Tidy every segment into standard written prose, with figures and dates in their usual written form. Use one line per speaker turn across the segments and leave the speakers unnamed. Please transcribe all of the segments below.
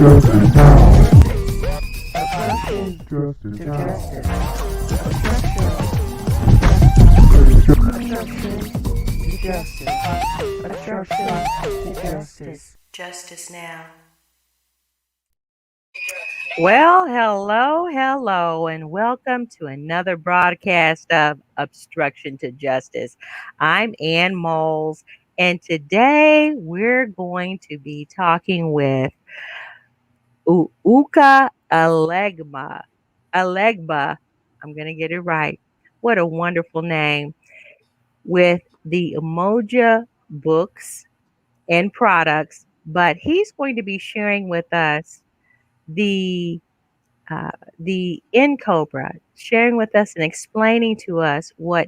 Justice now.
Well, hello, and welcome to another broadcast of Obstruction to Justice. I'm Ann Moles, and today we're going to be talking with Uka Alegba. Alegba, I'm going to get it right. What a wonderful name. With the Emoja books and products, but he's going to be sharing with us the uh, the Cobra, sharing with us and explaining to us what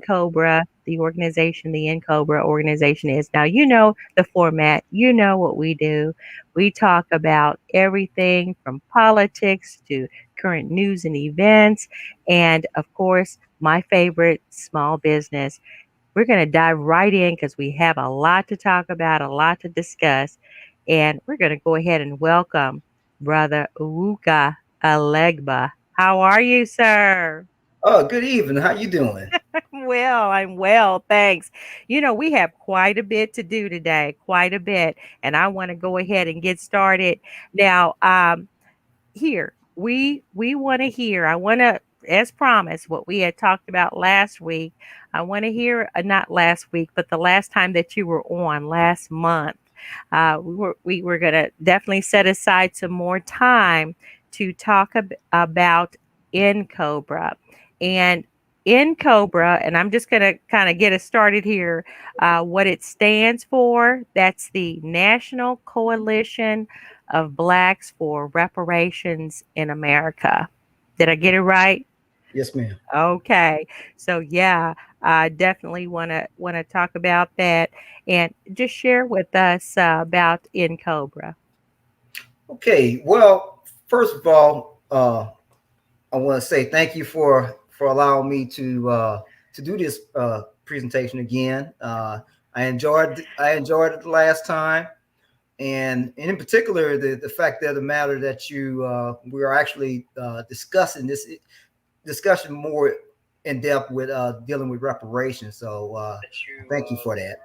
Cobra, the Cobra organization is. Now, you know the format, you know what we do. We talk about everything from politics to current news and events, and of course, my favorite, small business. We're going to dive right in because we have a lot to talk about, a lot to discuss. And we're going to go ahead and welcome Brother Uwuka Alegba. How are you, sir?
Oh, good evening. How you doing?
I'm well, thanks. You know, we have quite a bit to do today, quite a bit. And I want to go ahead and get started. Now, here we want to hear, I want to, as promised, what we had talked about last week. I want to hear, not last week, but the last time that you were on last month. We were going to definitely set aside some more time to talk about in cobra and in cobra, and I'm just going to kind of get us started here. What it stands for, that's the National Coalition of Blacks for Reparations in America. Did I get it right?
Yes, ma'am.
Okay. So yeah, I definitely want to talk about that and just share with us about In Cobra.
Okay. Well, first of all, I want to say thank you for allowing me to do this presentation again. I enjoyed it the last time, and in particular the fact of the matter that you we are actually discussing this discussion more in depth with dealing with reparations. So thank you for that.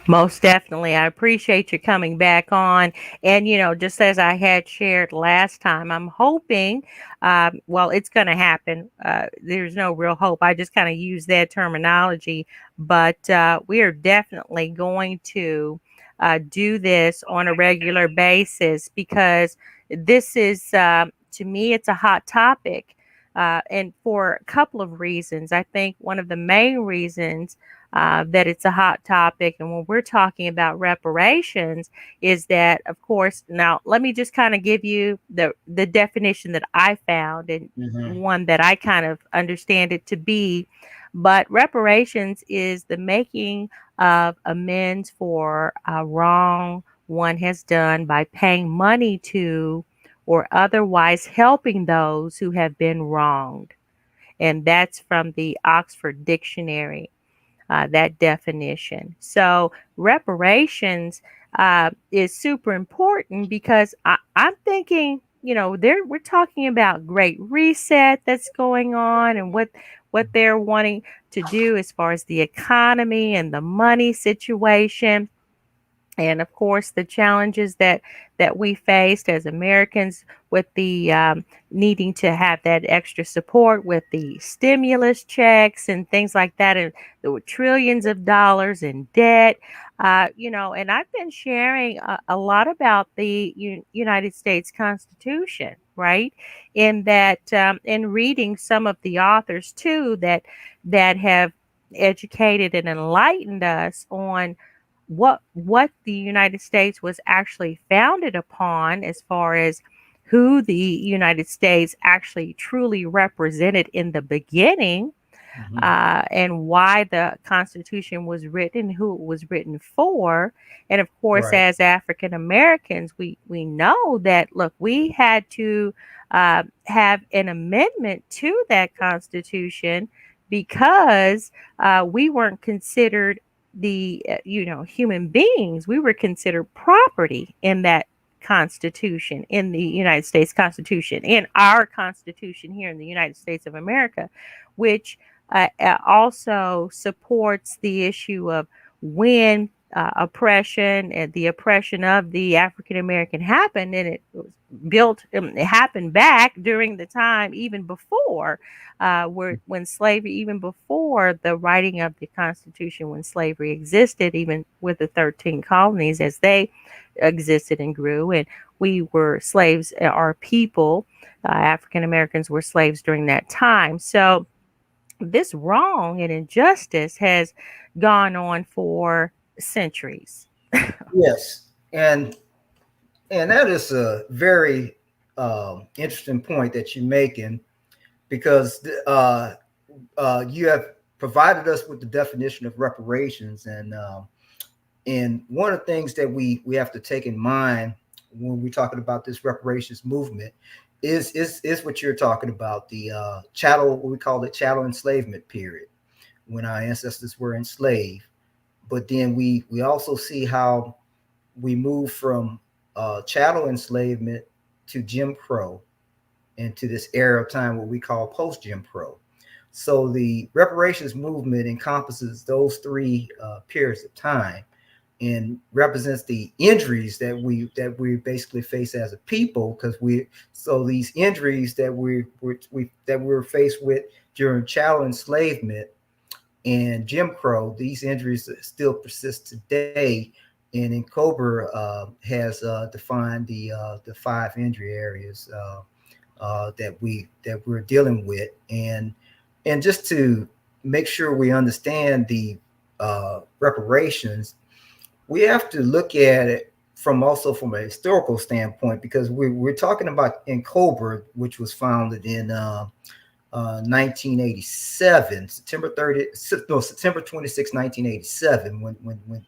Most definitely. I appreciate you coming back on. And, you know, just as I had shared last time, I'm hoping, well, it's going to happen. There's no real hope. I just kind of use that terminology. But we are definitely going to do this on a regular basis because this is, to me, it's a hot topic. And for a couple of reasons. I think one of the main reasons that it's a hot topic. And when we're talking about reparations, is that, of course, now let me just kind of give you the definition that I found and
Hmm.
one that I kind of understand it to be. But reparations is the making of amends for a wrong one has done by paying money to or otherwise helping those who have been wronged. And that's from the Oxford Dictionary, that definition. So reparations is super important because I'm thinking, you know, we're talking about great reset that's going on and what they're wanting to do as far as the economy and the money situation, and of course the challenges that we faced as Americans with the needing to have that extra support with the stimulus checks and things like that, and there were trillions of dollars in debt. You know, and I've been sharing a lot about the United States Constitution, right? In that, in reading some of the authors too that have educated and enlightened us on what the United States was actually founded upon, as far as who the United States actually truly represented in the beginning,
Hmm.
and why the Constitution was written, who it was written for. And of course,
Right.
as African Americans, we know that, look, we had to have an amendment to that Constitution because we weren't considered the you know, human beings. We were considered property in that Constitution, in the United States Constitution, in our Constitution here in the United States of America, which also supports the issue of when oppression and the oppression of the African American happened, and it was built, it happened back during the time even before where when slavery, even before the writing of the Constitution, when slavery existed, even with the 13 colonies as they existed and grew, and we were slaves, our people, African Americans were slaves during that time. So this wrong and injustice has gone on for centuries.
Yes, and that is a very interesting point that you're making, because you have provided us with the definition of reparations, and one of the things that we have to take in mind when we're talking about this reparations movement is what you're talking about, the chattel, what we call the chattel enslavement period, when our ancestors were enslaved. But then we also see how we move from chattel enslavement to Jim Crow, into this era of time what we call post Jim Crow. So the reparations movement encompasses those three periods of time, and represents the injuries that we basically face as a people, because these injuries that we're faced with during chattel enslavement and Jim Crow, these injuries still persist today. And in Cobra has defined the five injury areas that we're dealing with, and just to make sure we understand the reparations, we have to look at it from a historical standpoint, because we're talking about in Cobra, which was founded in 1987, September 30, no, September 26, 1987, when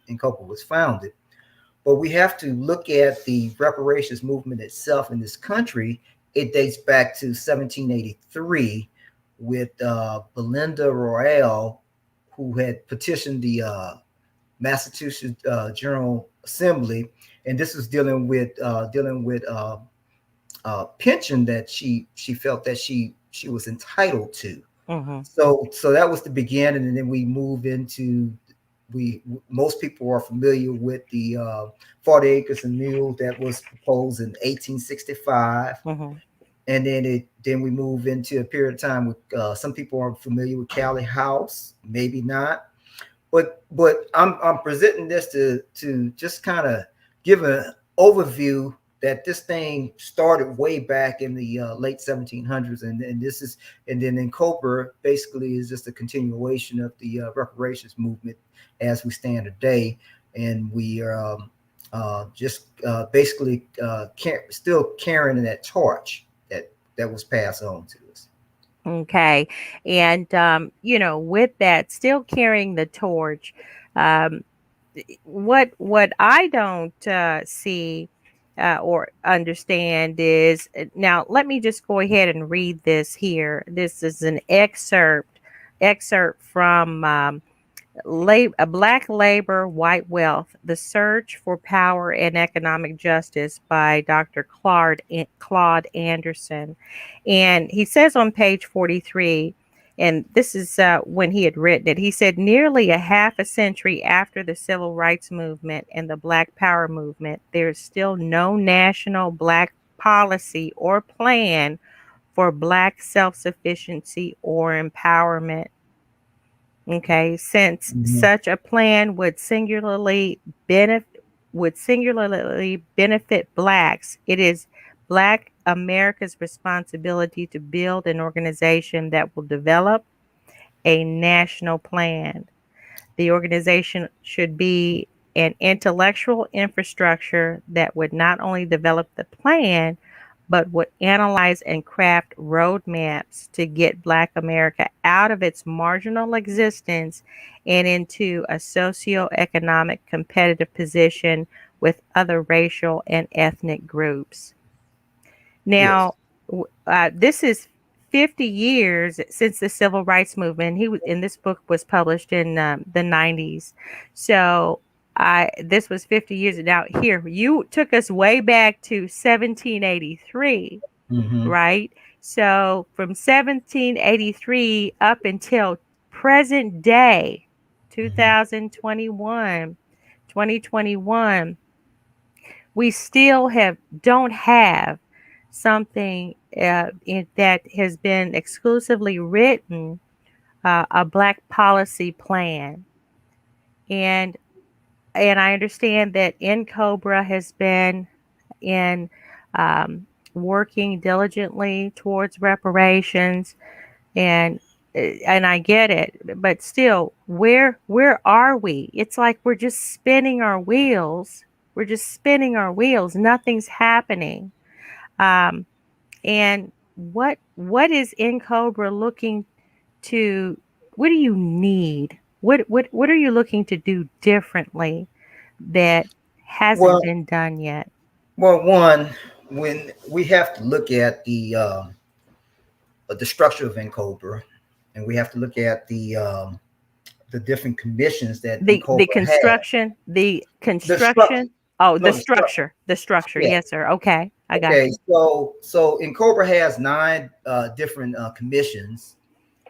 Incopa was founded. But we have to look at the reparations movement itself in this country. It dates back to 1783 with Belinda Royale, who had petitioned the Massachusetts General Assembly, and this was dealing with pension that she felt that she was entitled to.
Mm-hmm.
So that was the beginning, and then we move into we most people are familiar with the 40 acres and mule that was proposed in 1865,
Mm-hmm.
and then we move into a period of time with some people are familiar with Cali House, maybe not, but I'm presenting this to just kind of give an overview that this thing started way back in the late 1700s, and this is and then in Cobra basically is just a continuation of the reparations movement as we stand today, and we are just basically still carrying that torch that was passed on to us.
Okay. And, with that, still carrying the torch, um, what I don't see or understand is now let me just go ahead and read this here. This is an excerpt from a Black Labor, White Wealth, The Search for Power and Economic Justice by Dr. Claude Anderson. And he says on page 43, and this is when he had written it, he said, nearly a half a century after the Civil Rights Movement and the Black Power Movement, there is still no national Black policy or plan for Black self sufficiency or empowerment. Okay, since
Mhm.
such a plan would singularly benefit blacks, it is Black America's responsibility to build an organization that will develop a national plan. The organization should be an intellectual infrastructure that would not only develop the plan, but would analyze and craft roadmaps to get Black America out of its marginal existence and into a socio-economic competitive position with other racial and ethnic groups.
Yes.
Now, this is 50 years since the civil rights movement. He was, and this book was published in the 90s. So I this was 50 years. Now here you took us way back to 1783,
Hmm.
right? So from 1783 up until present day,
Hmm.
2021, 2021, we still have don't have something that has been exclusively written, a black policy plan. And I understand that N Cobra has been in um, working diligently towards reparations, and I get it, but still, where are we? It's like we're just spinning our wheels. We're just spinning our wheels. Nothing's happening. Um, and what is In Cobra looking to? What do you need? What are you looking to do differently that hasn't
Well,
been done yet?
one, when we have to look at the structure of NCOBRA, and we have to look at the different commissions that
The
NCOBRA has.
construction, the
The structure,
construction. Oh,
no, the structure.
the structure.
Yeah.
Yes, sir. Okay, I got
Okay.
you.
So NCOBRA has nine different commissions,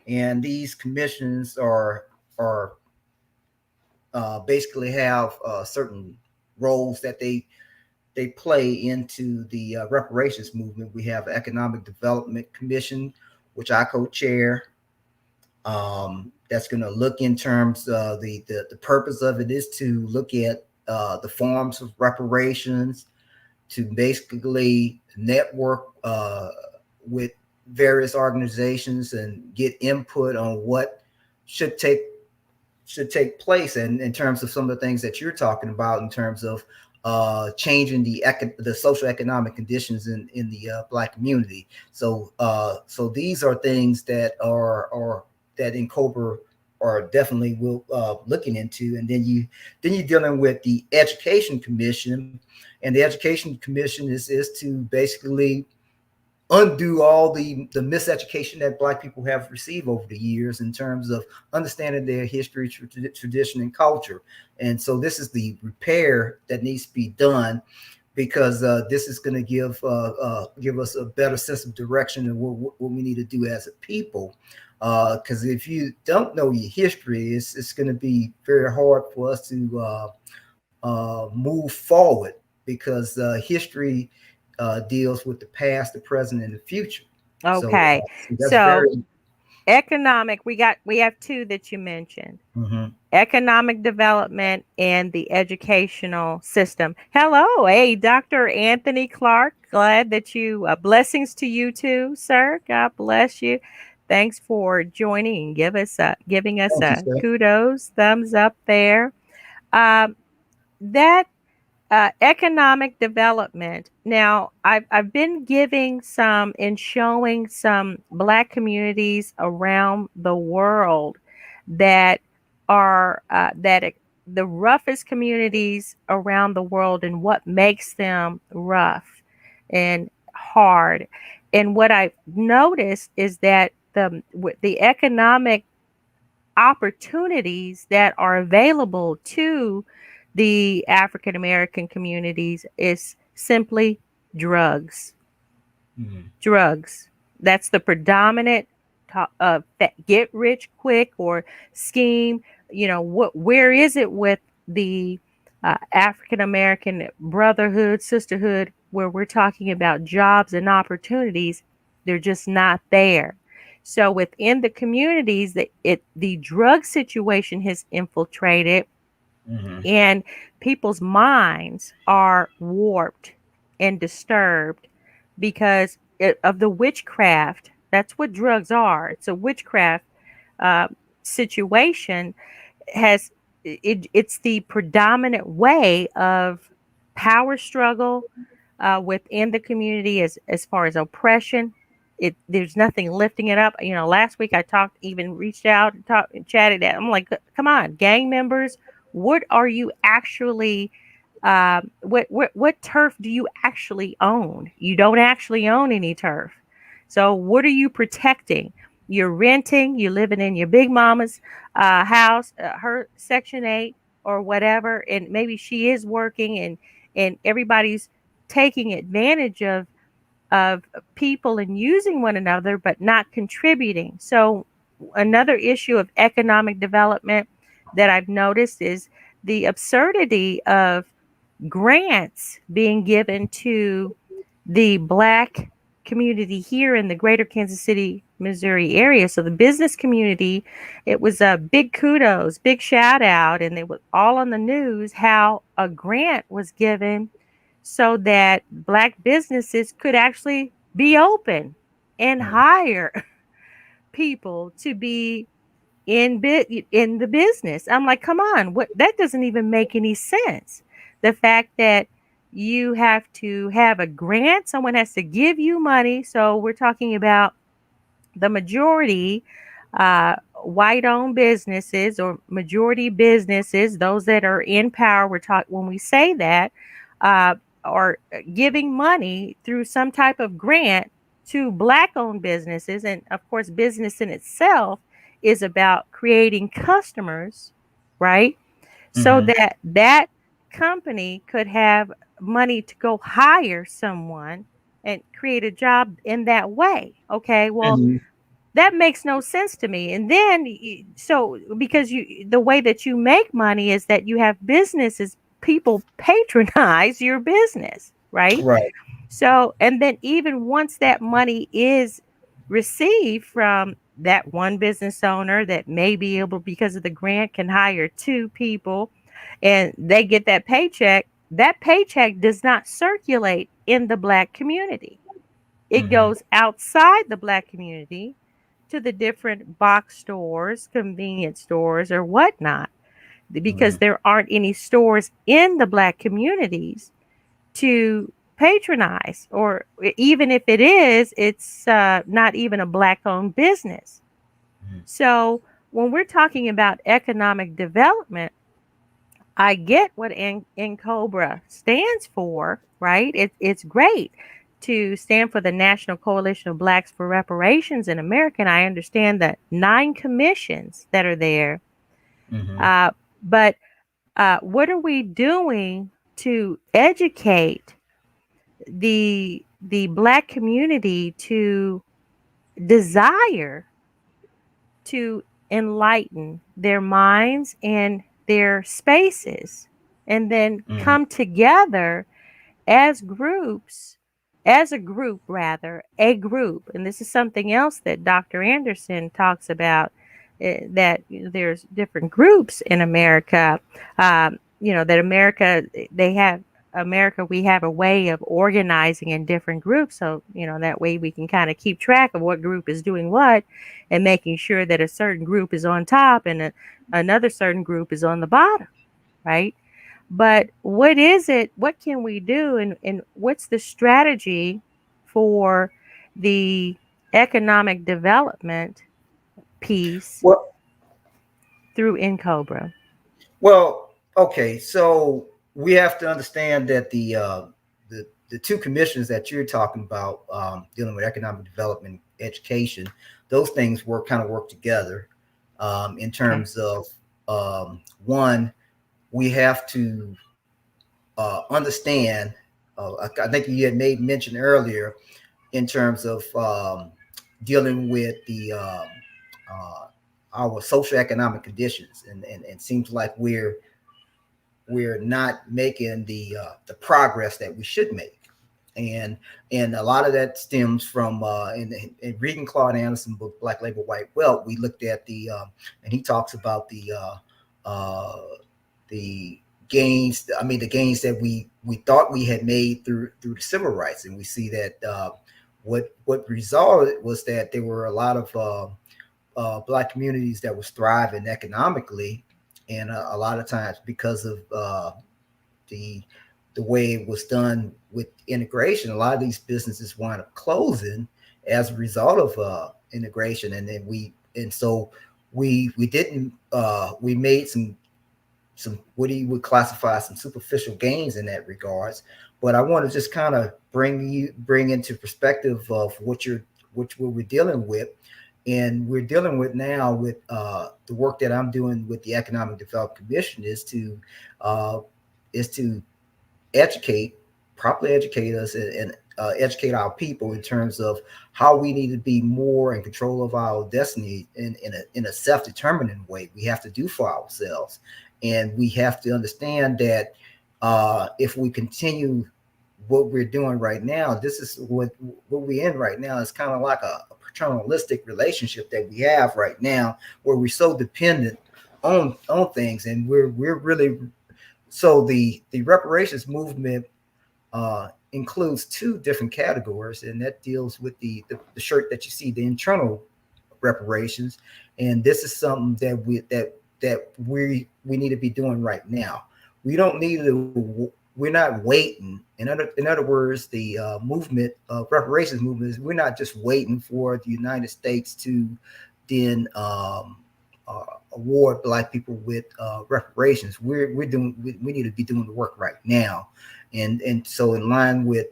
and these commissions are basically have certain roles that they play into the reparations movement. We have Economic Development Commission, which I co-chair. That's going to look in terms of the purpose of it is to look at the forms of reparations, to basically network with various organizations and get input on what should take should take place, and in terms of some of the things that you're talking about in terms of changing the social economic conditions in the black community. So these are things that are that in Cobra are definitely will looking into. And then you're dealing with the Education Commission, and the Education Commission is to basically undo all the miseducation that black people have received over the years in terms of understanding their history, tradition, and culture. And so this is the repair that needs to be done, because this is going to give us a better sense of direction and what we need to do as a people. Because if you don't know your history, it's going to be very hard for us to move forward, because history deals with the past, the present, and the future.
Okay,
So that's
so
very.
economic. We have two that you mentioned:
Mhm.
economic development and the educational system. Hello, hey, Dr. Anthony Clark. Glad that you. Blessings to you too, sir. God bless you. Thanks for joining and giving us
Thank you,
a
sir.
kudos, thumbs up there. Um, that economic development. Now, I've been giving some and showing some black communities around the world that are the roughest communities around the world, and what makes them rough and hard. And what I've noticed is that the economic opportunities that are available to the African American communities is simply drugs.
Mhm.
Drugs. That's the predominant get rich quick or scheme. Where is it with the African American brotherhood, sisterhood, where we're talking about jobs and opportunities? They're just not there. So within the communities, the drug situation has infiltrated,
Mhm.
and people's minds are warped and disturbed because of the witchcraft. That's what drugs are. It's a witchcraft uh, situation. It's the predominant way of power struggle within the community, as far as oppression. There's nothing lifting it up. Last week I talked, even reached out and talked and chatted. I'm like, come on, gang members, what are you actually? What turf do you actually own? You don't actually own any turf. So what are you protecting? You're renting. You're living in your big mama's house, her Section 8, or whatever, and maybe she is working, and everybody's taking advantage of people and using one another but not contributing. So another issue of economic development that I've noticed is the absurdity of grants being given to the Black community here in the greater Kansas City, Missouri area. So the business community, it was a big kudos, big shout out, and it was all on the news how a grant was given so that Black businesses could actually be open and
Mm.
hire people to be in the business. I'm like, come on, what, that doesn't even make any sense. The fact that you have to have a grant, someone has to give you money. So we're talking about the majority white owned businesses or majority businesses, those that are in power, we're talking when we say that, uh, are giving money through some type of grant to Black owned businesses. And of course, business in itself is about creating customers, right? So
Mm-hmm.
that that company could have money to go hire someone and create a job in that way. Okay, well,
Mm-hmm.
that makes no sense to me. And then so because you the way that you make money is that you have businesses, people patronize your business, right?
Right.
So and then even once that money is received from that one business owner that may be able, because of the grant, can hire two people and they get that paycheck does not circulate in the Black community. It
Mm-hmm.
goes outside the Black community to the different box stores, convenience stores, or whatnot, because
Mm-hmm.
there aren't any stores in the Black communities to patronize, or even if it is, it's not even a Black owned business. So when we're talking about economic development, I get what NCOBRA stands for, right? It's great to stand for the National Coalition of Blacks for Reparations in America. And I understand the 9 commissions that are there.
Mm-hmm.
Uh, but what are we doing to educate the Black community to desire to enlighten their minds and their spaces, and then
Mm-hmm.
come together as groups, as a group, rather, a group. And this is something else that Dr. Anderson talks about, that there's different groups in America. That America, they have America, we have a way of organizing in different groups. So, that way we can kind of keep track of what group is doing what and making sure that a certain group is on top and another certain group is on the bottom, right? But what is it? What can we do? And what's the strategy for the economic development piece
Well,
through NCOBRA?
well, okay. So we have to understand that the two commissions that you're talking about, dealing with economic development, education, those things work together, in
Okay.
terms of, one, we have to understand. I think you had made mention earlier in terms of, dealing with the, uh, our socioeconomic conditions, and seems like we're not making the progress that we should make, and and a lot of that stems from, in reading Claude Anderson book Black Labor White Wealth. We looked at and he talks about uh, the gains. I mean, the gains that we thought we had made through the civil rights, and we see that, what resulted was that there were a lot of, Black communities that was thriving economically, and a lot of times because of, the the way it was done with integration, a lot of these businesses wind up closing as a result of, integration, and then so we didn't we made some what you would classify some superficial gains in that regards. But I want to just kind of bring into perspective of what we're dealing with, And we're dealing with now with the work that I'm doing with the Economic Development Commission uh, is to educate, properly educate us, and educate our people in terms of how we need to be more in control of our destiny in a self-determining way. We have to do for ourselves, and we have to understand that if we continue what we're doing right now, this is what we're in right now. Is kind of like a paternalistic relationship that we have right now, where we're so dependent on things, and we're really so the reparations movement includes two different categories, and that deals with the shirt that you see, the internal reparations, and this is something that we need to be doing right now. We don't need to. We're not waiting. In other words, the movement reparations movement is we're not just waiting for the United States to then award black people with reparations. We're doing we need to be doing the work right now, and so in line with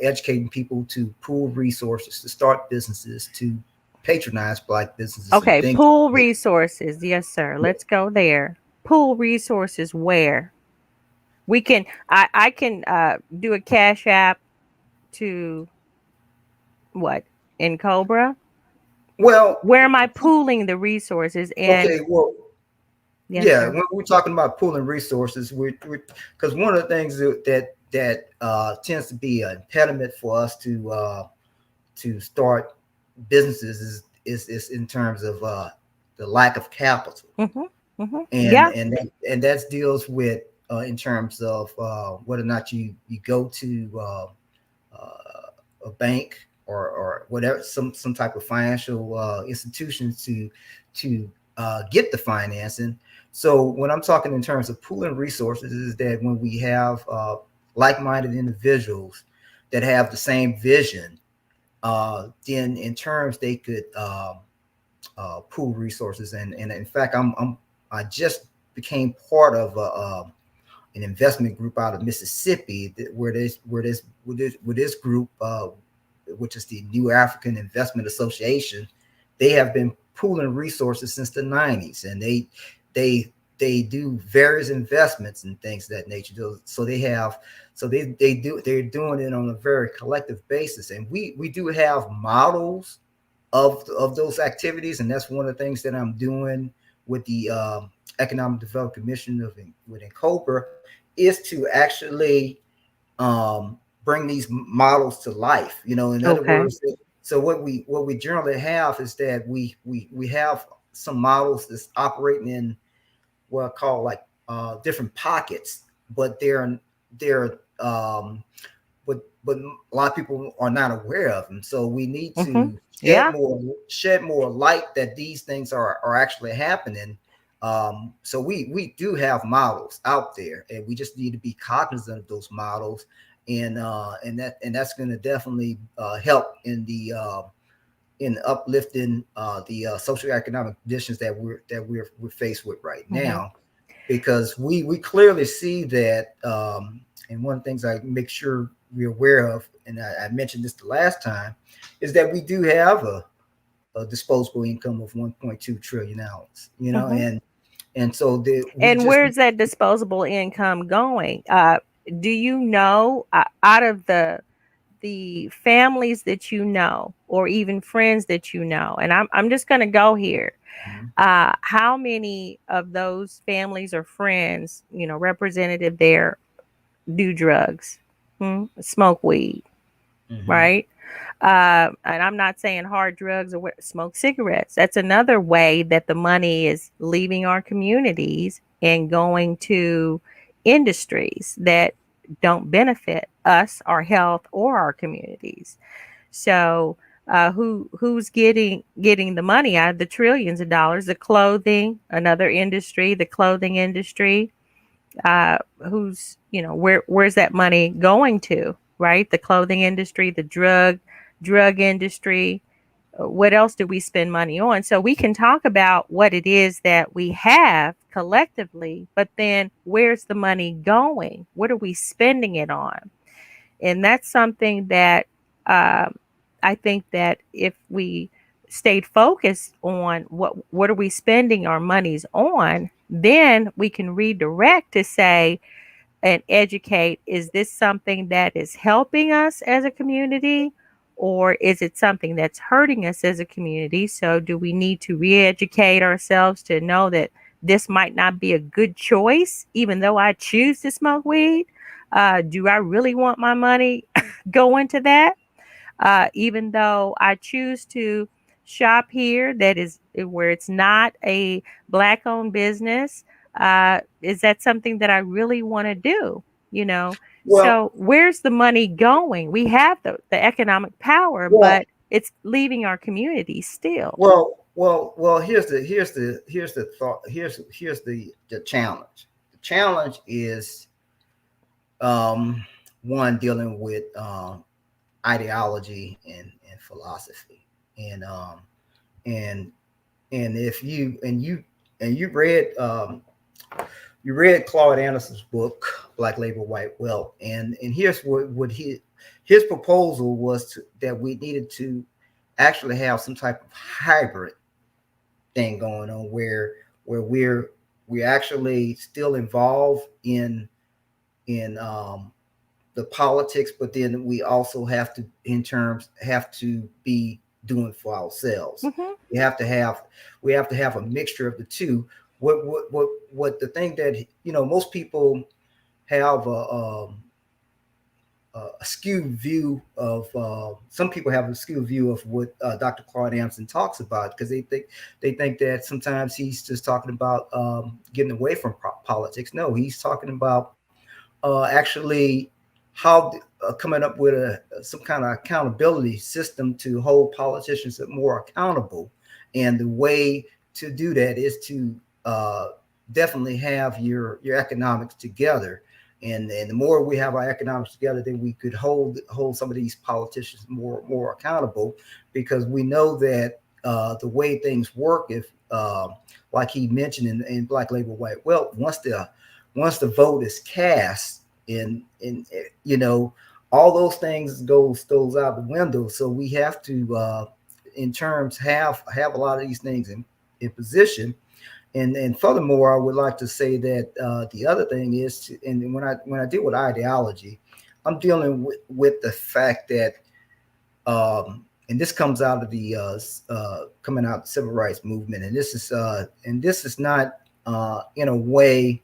educating people to pool resources, to start businesses, to patronize black businesses and
Okay,
things.
pool resources. Yes, sir. Let's go there. Pool resources where? We can I can do a cash app to what? In Cobra?
Well,
Where am I pooling the resources? And
okay, well,
yes,
yeah,
sir.
when we're talking about pooling resources, we're because one of the things that tends to be an impediment for us to start businesses is in terms of the lack of capital,
Mhm. Mhm.
and
Yeah.
that deals with in terms of whether or not you go to a bank or whatever, some type of financial institutions to get the financing. So when I'm talking in terms of pooling resources, is that when we have like-minded individuals that have the same vision, then in terms they could pool resources. And in fact, I just became part of an investment group out of Mississippi where this group, which is the New African Investment Association, they have been pooling resources since the '90s, and they they do various investments and things of that nature. So they have so they're doing it on a very collective basis, and we do have models of those activities, and that's one of the things that I'm doing with the Economic Development Commission within Cobra, is to actually bring these models to life. In other
Okay.
words, so what we generally have is that we have some models that's operating in what I call like different pockets, but they're but a lot of people are not aware of them. So we need
Mhm.
to
Yeah.
shed more light that these things are actually happening. So we do have models out there, and we just need to be cognizant of those models, and that's going to definitely help in uplifting the socioeconomic conditions that we're faced with right
Mhm.
now, because we clearly see that, and one of the things I make sure we're aware of, and I mentioned this the last time, is that we do have a disposable income of 1.2 trillion dollars,
Mhm.
and so we
And
just
where's that disposable income going? Do you know out of the families that you know, or even friends that you know, and I'm just going to go here. How many of those families or friends, representative there, do drugs, smoke weed,
mm-hmm,
right? And I'm not saying hard drugs or smoke cigarettes. That's another way that the money is leaving our communities and going to industries that don't benefit us, our health, or our communities. So, who's getting the money out of the trillions of dollars? The clothing, another industry, the clothing industry. Who's where's that money going to? Right, the clothing industry, the drug industry. What else do we spend money on? So we can talk about what it is that we have collectively, but then where's the money going? What are we spending it on? And that's something that um, I think that if we stayed focused on what are we spending our monies on, then we can redirect to say and educate, is this something that is helping us as a community, or is it something that's hurting us as a community? So do we need to re-educate ourselves to know that this might not be a good choice even though I choose to smoke weed? Do I really want my money going to that? Even though I choose to shop here, that is where it's not a black owned business. Is that something that I really want to do? You know,
Well,
so where's the money going? We have the economic power,
well,
but it's leaving our community still.
well. Here's the thought. Here's the challenge. The challenge is um, one dealing with ideology and philosophy, and and and if you and you read Claude Anderson's book Black Labor White Wealth, and here's what his proposal was that we needed to actually have some type of hybrid thing going on where we're actually still involved in the politics, but then we also have to in terms have to be doing for ourselves.
Hmm.
We have to have we have to have a mixture of the two. What the thing that most people have a skewed view of some people have a skewed view of what Dr. Claude Anderson talks about, because they think that sometimes he's just talking about getting away from politics. No, he's talking about actually how coming up with some kind of accountability system to hold politicians more accountable. And the way to do that is to definitely have your economics together. And the more we have our economics together, then we could hold some of these politicians more accountable, because we know that the way things work, if like he mentioned in Black Labor White Wealth, once the vote is cast, in all those things goes out the window. So we have to in terms have a lot of these things in position. And furthermore, I would like to say that the other thing is and when I deal with ideology, I'm dealing with the fact that and this comes out of the coming out of the civil rights movement, and this is not in a way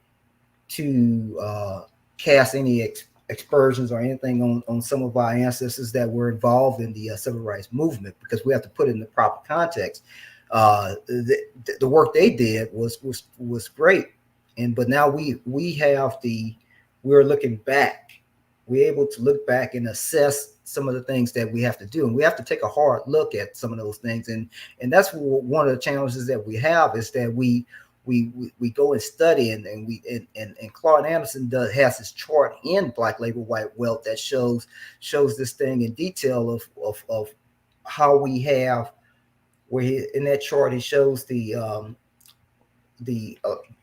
to cast any expersions or anything on some of our ancestors that were involved in the civil rights movement, because we have to put it in the proper context. The work they did was great, but now we're looking back. We're able to look back and assess some of the things that we have to do, and we have to take a hard look at some of those things. And that's one of the challenges that we have, is that we go and study, and Claude Anderson has his chart in Black Labor White Wealth that shows this thing in detail of how we have, in that chart he shows the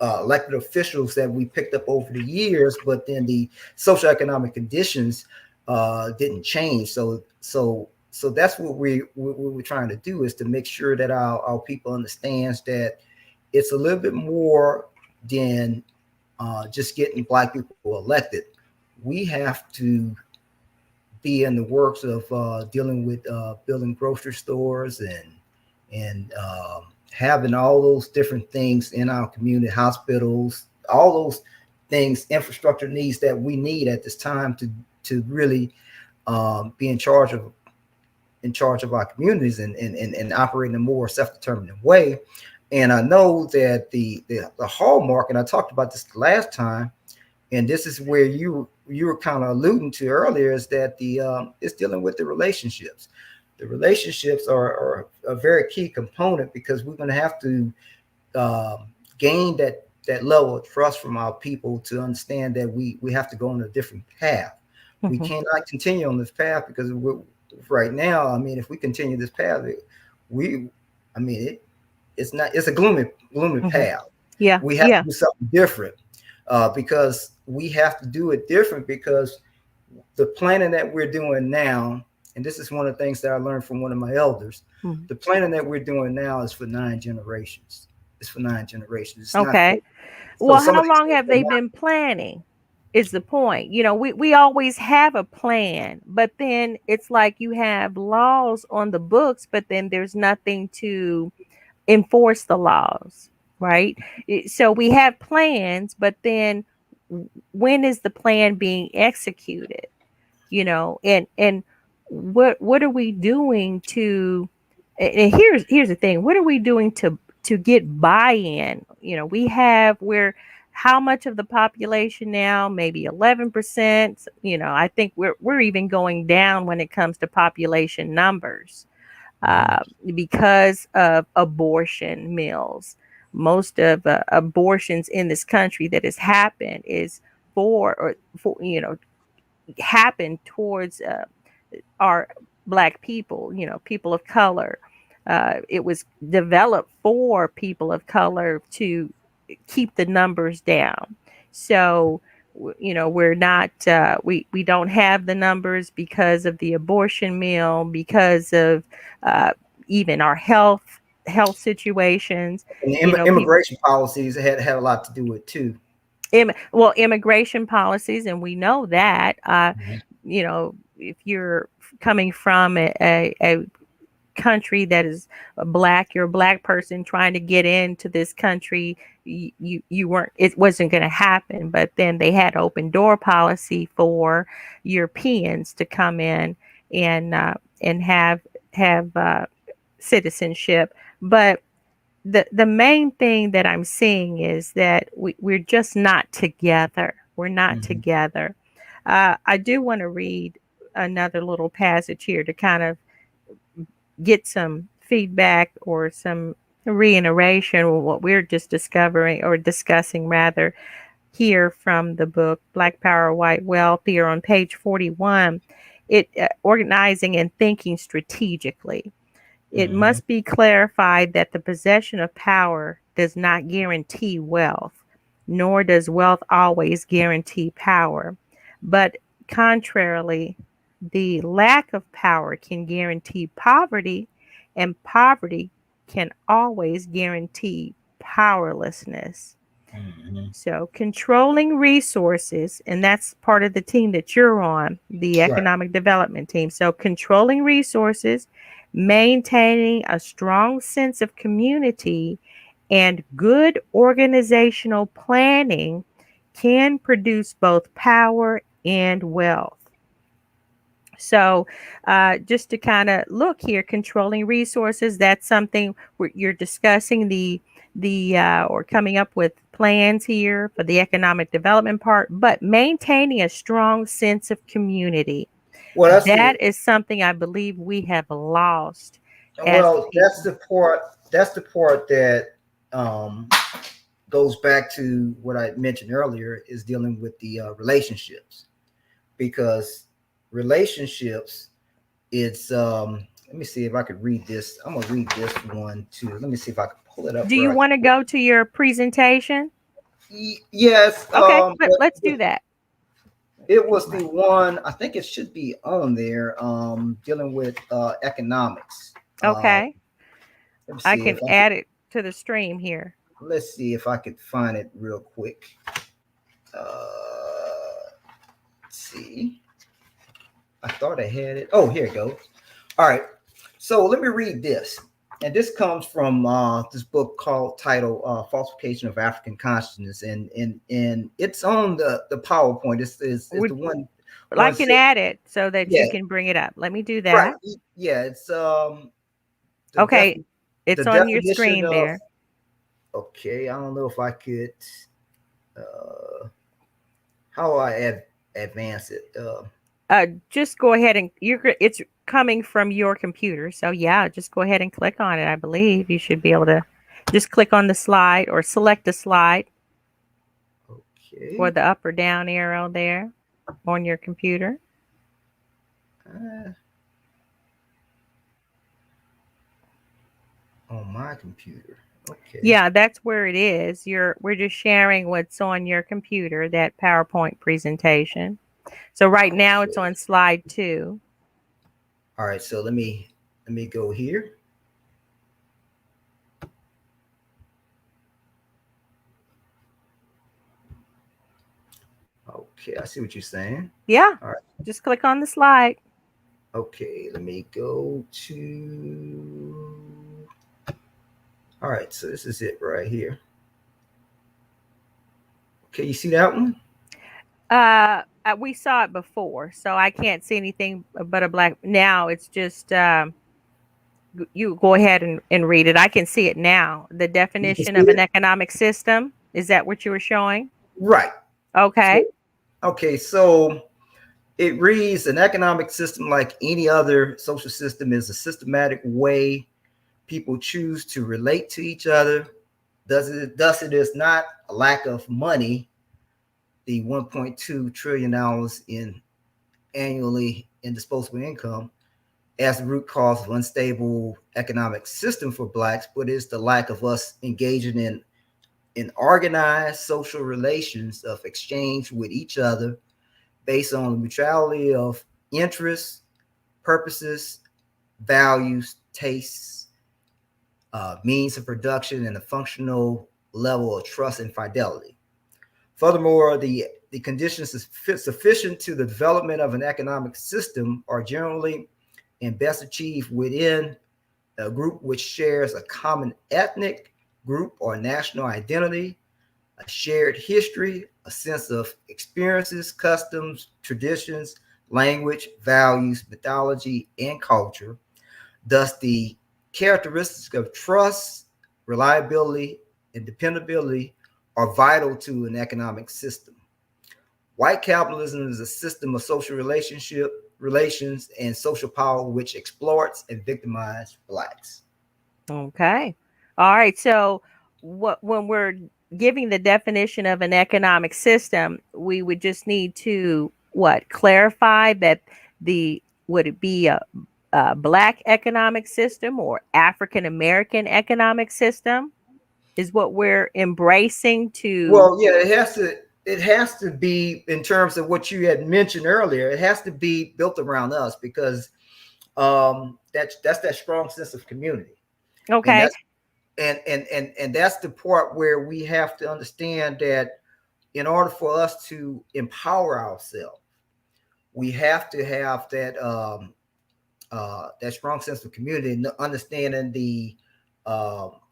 elected officials that we picked up over the years, but then the socioeconomic conditions didn't change. So that's what we're trying to do, is to make sure that our people understands that it's a little bit more than just getting black people elected. We have to be in the works of dealing with building grocery stores and having all those different things in our community, hospitals, all those things, infrastructure needs that we need at this time to really be in charge of our communities and operate in a more self-determined way. And I know that the hallmark, and I talked about this the last time, and this is where you were kind of alluding to earlier, is that the it's dealing with the relationships. The relationships are a very key component, because we're going to have to um, gain that level of trust from our people to understand that we have to go on a different path. We
Hmm.
cannot continue on this path, because right now, I mean, if we continue this path, we, I mean, it's a gloomy
Hmm.
path.
Yeah,
We have to
yeah.
do something different, because we have to do it different, because the planning that we're doing now and this is one of the things that I learned from one of my elders.
Mhm.
The planning that we're doing now is for 9 generations. It's for 9 generations. It's not for
Okay.
so
Well,
some of
how
these
long
things
have
are
they
not.
been planning? Is the point. We always have a plan, but then it's like you have laws on the books, but then there's nothing to enforce the laws, right? So we have plans, but then when is the plan being executed? And what are we doing to and here's the thing, what are we doing to get buy-in? We're how much of the population now? Maybe 11%. I think we're even going down when it comes to population numbers,
Mhm.
uh, because of abortion mills. Most of abortions in this country that has happened is for happened towards our black people, people of color. It was developed for people of color to keep the numbers down. So, we're not, we don't have the numbers because of the abortion mill, because of uh, even our health situations.
And the
People,
immigration policies had a lot to do with too.
well, immigration policies, and we know that.
Mhm.
If you're coming from a country that is black, you're a black person trying to get into this country, you weren't, it wasn't going to happen. But then they had open door policy for Europeans to come in and have citizenship. But the main thing that I'm seeing is that we're just not together. We're not
Mhm.
together. I do want to read another little passage here to kind of get some feedback or some reiteration of what we're just discovering or discussing rather here from the book Black Power, White Wealth, here on page 41. It organizing and thinking strategically. It
Mhm.
must be clarified that the possession of power does not guarantee wealth, nor does wealth always guarantee power. But contrarily, the lack of power can guarantee poverty, and poverty can always guarantee powerlessness.
Mhm.
So, controlling resources, and that's part of the team that you're on, the
Right.
economic development team. So, controlling resources, maintaining a strong sense of community, and good organizational planning can produce both power and wealth. So, just to kind of look here, controlling resources, that's something where you're discussing or coming up with plans here for the economic development part, but maintaining a strong sense of community.
Well, that's the
That is something I believe we have lost as a
well, that's
people.
the part. That's the part that um, goes back to what I mentioned earlier is dealing with the relationships because relationships. It's let me see if I could read this. I'm gonna read this one too. Let me see if I can pull it up
Do
where
you
I
want to
can.
go to your presentation?
Yes,
Okay,
but
let's do that.
it was the one. I think it should be on there. Dealing with economics. Uh,
Okay,
let me
I
see if
can
I could.
add it to the stream here.
Let's see if I could find it real quick. Let's see. I thought I had it. Oh, here it goes. All right. So let me read this. And this comes from this book called title Falsification of African Consciousness. And it's on the PowerPoint. It's
Would
the one
I
one
can
six.
add it so that
Yeah,
you can bring it up. Let me do
right.
that.
Yeah, it's the def
Okay,
the
it's on your
definition
screen
of
there.
okay, I don't know if I could how I advance it.
Just go ahead and it's coming from your computer. So yeah, just go ahead and click on it. I believe you should be able to just click on the slide or select a slide or
Okay.
the up or down arrow there on your computer.
Uh, on my computer. Okay.
Yeah, that's where it is. We're just sharing what's on your computer, that PowerPoint presentation. So right now it's
Okay.
on slide 2.
All right, so let me go here. Okay, I see what you're saying.
Yeah,
All right.
just click on the slide.
Okay, let me go to. All right, so this is it right here. Okay, you see that one?
We saw it before, so I can't see anything but a black. Now it's just you go ahead and read it. I can see it now. The
You can
definition
see
of an
it.
economic system. Is that what you were showing?
Right. So,
Okay.
okay, so it reads an economic system like any other social system is a systematic way people choose to relate to each other. Thus, it is not a lack of money, the $1.2 trillion in annually in disposable income, as the root cause of unstable economic system for blacks, but it's the lack of us engaging in organized social relations of exchange with each other based on the mutuality of interests, purposes, values, tastes, means of production, and a functional level of trust and fidelity. Furthermore, the conditions sufficient to the development of an economic system are generally and best achieved within a group which shares a common ethnic group or national identity, a shared history, a sense of experiences, customs, traditions, language, values, mythology, and culture. Thus, the characteristics of trust, reliability, and dependability are vital to an economic system. White capitalism is a system of social relations and social power which exploits and victimizes blacks.
Okay. All right. So, what when we're giving the definition of an economic system, we would just need to what clarify that the would it be a black economic system or African American economic system is what we're embracing to.
Well, yeah, it has to be in terms of what you had mentioned earlier. It has to be built around us because that's that strong sense of community, and
Okay.
and that's the part where we have to understand that in order for us to empower ourselves, we have to have that strong sense of community and understanding the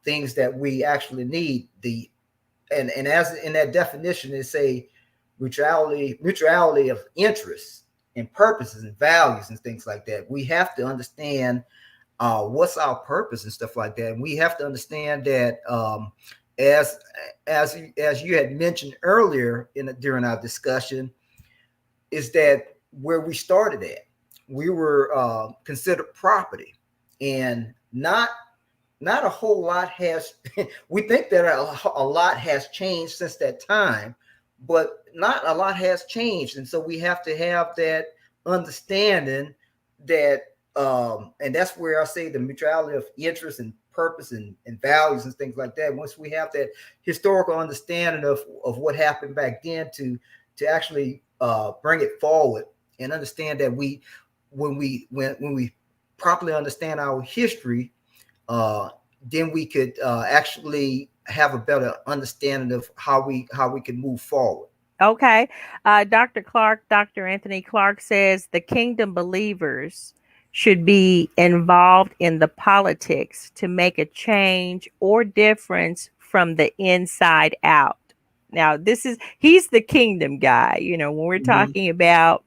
things that we actually need. And as in that definition, they say mutuality of interests and purposes and values and things like that. We have to understand what's our purpose and stuff like that. And we have to understand that as as you had mentioned earlier during our discussion, is that where we started at. We were considered property, and not a whole lot has. We think that a lot has changed since that time, but not a lot has changed, and so we have to have that understanding that, and that's where I say the mutuality of interest and purpose and values and things like that. Once we have that historical understanding of what happened back then to actually bring it forward and understand that when we properly understand our history, uh, then we could actually have a better understanding of how we can move forward.
Okay. Dr. Anthony Clark says the kingdom believers should be involved in the politics to make a change or difference from the inside out. Now, he's the kingdom guy. When we're
Mm-hmm.
talking about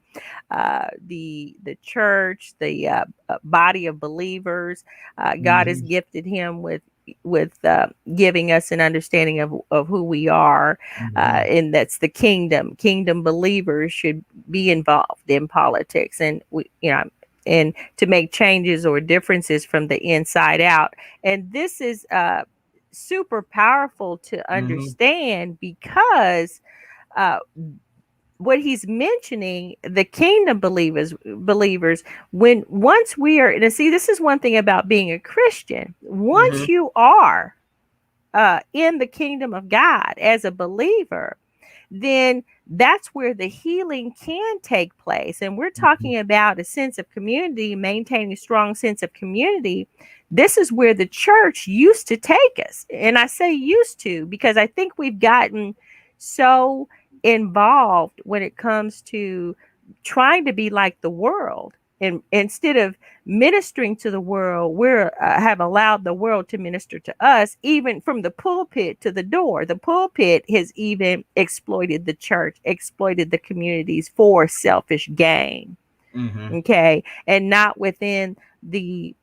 the church, the body of believers, God has
Mm-hmm.
gifted him with giving us an understanding of who we are,
Mm-hmm.
and that's the kingdom believers should be involved in politics, and and to make changes or differences from the inside out. And this is super powerful to
Mm-hmm.
understand because uh, what he's mentioning, the kingdom believers, when once we are, and see, this is one thing about being a Christian.
Mm-hmm.
Once you are in the kingdom of God as a believer, then that's where the healing can take place. And we're
Mhm.
talking about a sense of community, maintaining a strong sense of community. This is where the church used to take us. And I say used to because I think we've gotten so involved when it comes to trying to be like the world. And instead of ministering to the world, we're have allowed the world to minister to us, even from the pulpit to the door. The pulpit has even exploited the church, exploited the communities for selfish gain.
Mhm.
Okay, and not within the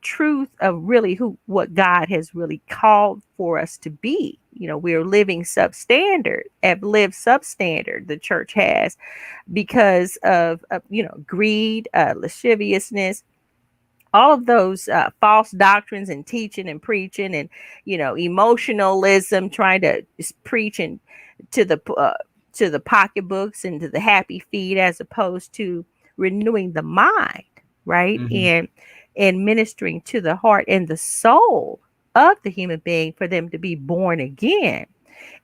truth of really who what God has really called for us to be. We're living substandard, have lived substandard. The church has because of greed, lasciviousness, all of those false doctrines and teaching and preaching, and emotionalism, trying to preach and to the pocketbooks and to the happy feet, as opposed to renewing the mind, right?
Mhm.
And ministering to the heart and the soul of the human being for them to be born again.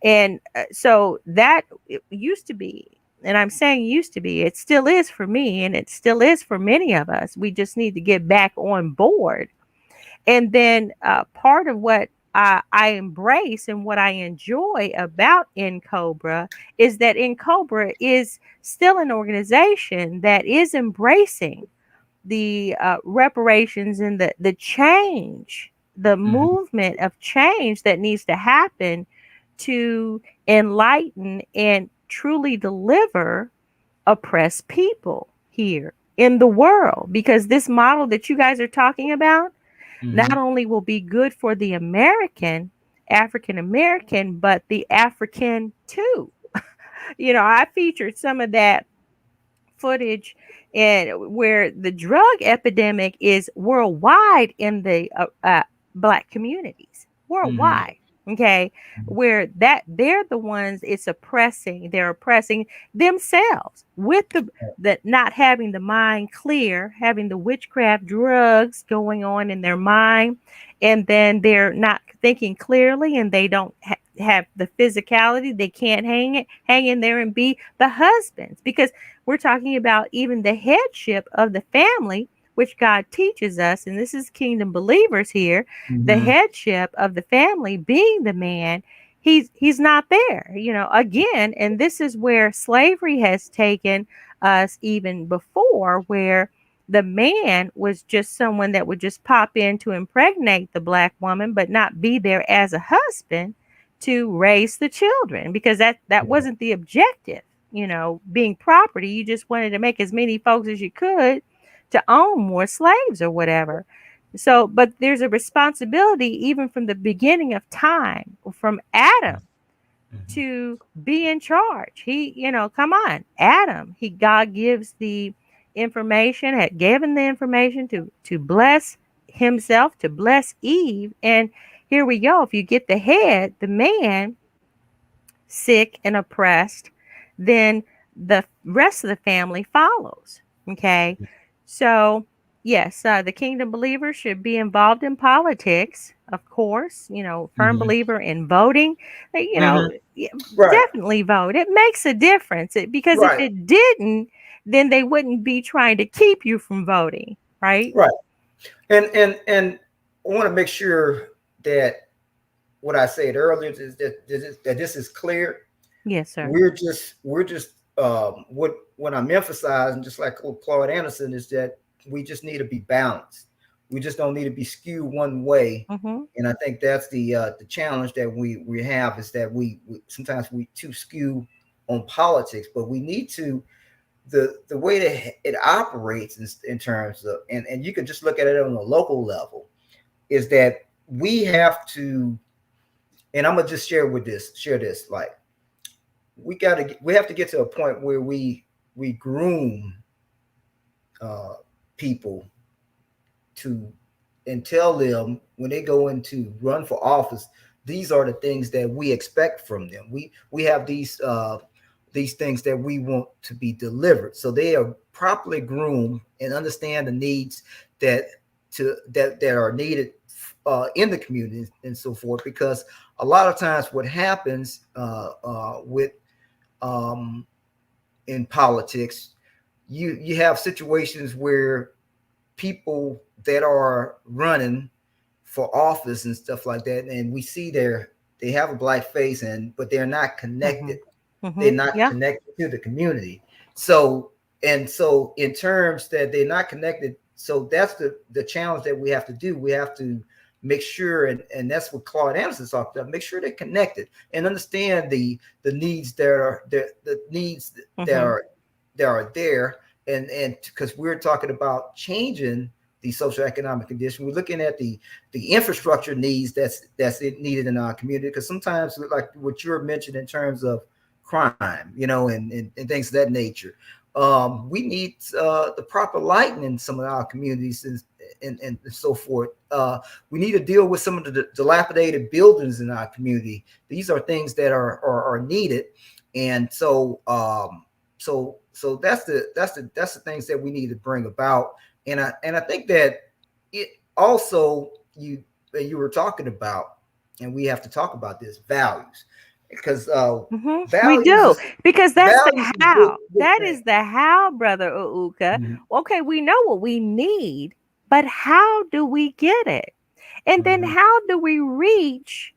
And so that it used to be, and I'm saying used to be, it still is for me, and it still is for many of us. We just need to get back on board. And then part of what I embrace and what I enjoy about In Cobra is that In Cobra is still an organization that is embracing the reparations and the change, the
Mhm.
movement of change that needs to happen to enlighten and truly deliver oppressed people here in the world. Because this model that you guys are talking about not
Mhm.
only will be good for the African American, but the African too. I featured some of that footage and where the drug epidemic is worldwide in the black communities
Mhm.
worldwide. Okay, where that they're the ones it's oppressing. They're oppressing themselves with the not having the mind clear, having the witchcraft drugs going on in their mind, and then they're not thinking clearly, and they don't have the physicality. They can't hang in there and be the husbands, because we're talking about even the headship of the family, which God teaches us, and this is kingdom believers here. The
Mhm.
headship of the family being the man, he's not there, again, and this is where slavery has taken us even before, where the man was just someone that would just pop in to impregnate the black woman, but not be there as a husband to raise the children, because that wasn't the objective. Being property, you just wanted to make as many folks as you could to own more slaves or whatever. So, but there's a responsibility even from the beginning of time, from Adam,
Mhm.
to be in charge. Come on, Adam. God gives the information, had given the information to bless himself, to bless Eve, and here we go. If you get the head, the man, sick and oppressed, then the rest of the family follows. Okay. So, yes, the kingdom believer should be involved in politics, of course, firm
Mhm.
believer in voting.
Mhm. Right.
Definitely vote. It makes a difference, because if
Right.
it didn't, then they wouldn't be trying to keep you from voting, right?
Right. And I want to make sure that what I said earlier is that this is clear.
Yes, sir.
We're just what I'm emphasizing, just like Claude Anderson, is that we just need to be balanced. We just don't need to be skewed one way.
Mm-hmm.
And I think that's the challenge that we have, is that we sometimes we too skew on politics, but we need to the way that it operates in terms of, and you can just look at it on a local level, is that we have to, and I'm gonna just share this, like we have to get to a point where we groom uh, people to, and tell them when they go into run for office, these are the things that we expect from them. We have these things that we want to be delivered, so they are properly groomed and understand the needs that that are needed in the community and so forth. Because a lot of times, what happens with um, in politics, you have situations where people that are running for office and stuff like that, and we see they have a black face, and but they're not connected.
Mhm.
They're
Mhm.
not
Yeah.
connected to the community. So so in terms that they're not connected, so that's the challenge that we have to do. We have to make sure, and that's what Claude Anderson talked about. Make sure they're connected and understand the needs that are the needs that
Mhm.
are that are there, and because we're talking about changing the social economic condition, we're looking at the infrastructure needs that's needed in our community. Because sometimes, like what you're mentioning in terms of crime, and things of that nature, we need the proper lighting in some of our communities, and so forth. We need to deal with some of the dilapidated buildings in our community. These are things that are needed, and so that's the things that we need to bring about. And I think that it also, you were talking about, and we have to talk about this, values, because
Mhm. We
values
do,
is
because that's the
values is a good
how.
good
That
thing.
is the how, brother Uuka.
Mhm,
Okay, we know what we need, but how do we get it? And then
mhm,
how do we reach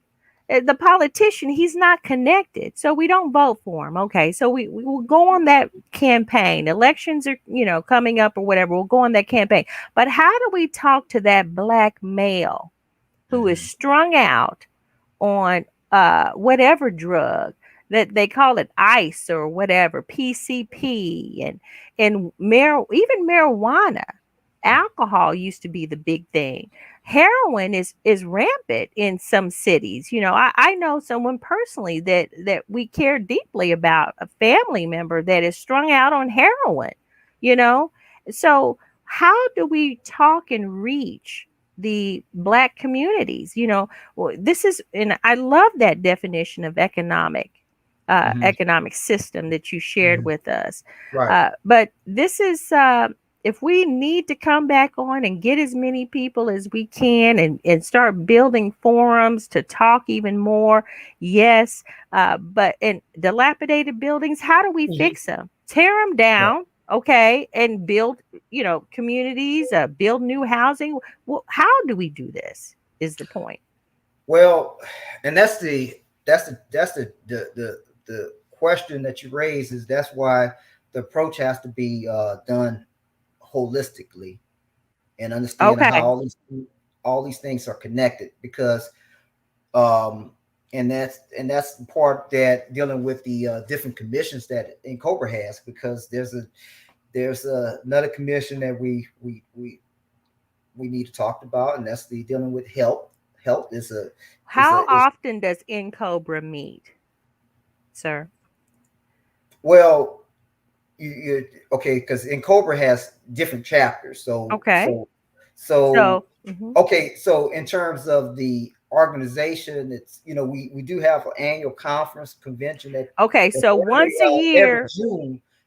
the politician? He's not connected, so we don't vote for him. Okay, so we will go on that campaign. Elections are, coming up or whatever. We'll go on that campaign. But how do we talk to that black male who is
mhm,
strung out on whatever drug that they call it, ice or whatever, PCP, even marijuana. Alcohol used to be the big thing. Heroin is rampant in some cities. I know someone personally that we care deeply about, a family member that is strung out on heroin. You know, so how do we talk and reach the black communities? Well, this is, and I love that definition of
mhm,
economic system that you shared
mhm.
with us.
Right.
But this is, if we need to come back on and get as many people as we can, and start building forums to talk even more, yes. But in dilapidated buildings, how do we
Mhm.
fix them? Tear them
Right.
down, okay, and build, communities, build new housing. Well, how do we do this? Is the point?
Well, and that's the question that you raise, is that's why the approach has to be done holistically, and understanding how
Okay.
all these things are connected. Because um and that's the part that dealing with the different commissions that in Cobra has, because there's another commission that we need to talk about, and that's the dealing with health. Health
How
is
often does Cobra meet, sir?
well, you okay, because in Cobra has different chapters. so
Okay.
so so
So, mhm.
okay, so in terms of the organization, it's, we do have an annual conference convention
Okay,
that's
so once a year.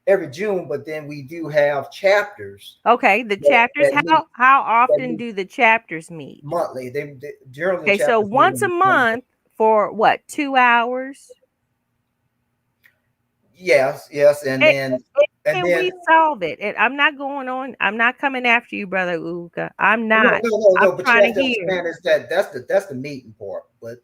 every June, but then we do have chapters
Okay, the
that,
chapters.
that meet
How
that
often
meet
do the chapters meet?
monthly. They generally, the
Okay, so
chapters meet
once a
on Monday.
month for what, 2 hours?
Yes, yes,
And,
and
can
then
we solve it? And I'm not going on. I'm not coming after you, brother Uka. I'm
no,
not.
no, no,
I'm
no. But you
trying
have
to
to
hear.
understand is that that's the meeting part. But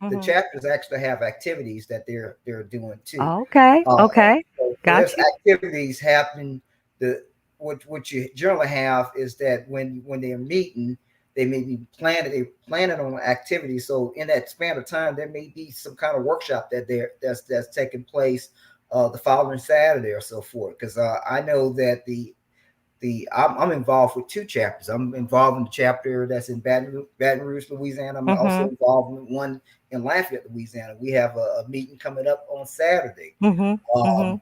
the
Hmm.
chapters actually have activities that they're doing too.
Okay.
Uh,
Okay.
so there's
Got you.
activities happening. The what you generally have is that when they're meeting, they planning on activities. So in that span of time, there may be some kind of workshop that's taking place the following Saturday or so forth. Because I know that I'm involved with two chapters. I'm involved in the chapter that's in Baton Rouge, Louisiana. I'm also
Mhm.
involved in one in Lafayette, Louisiana. We have a meeting coming up on Saturday.
Mhm.
Um,
Mhm.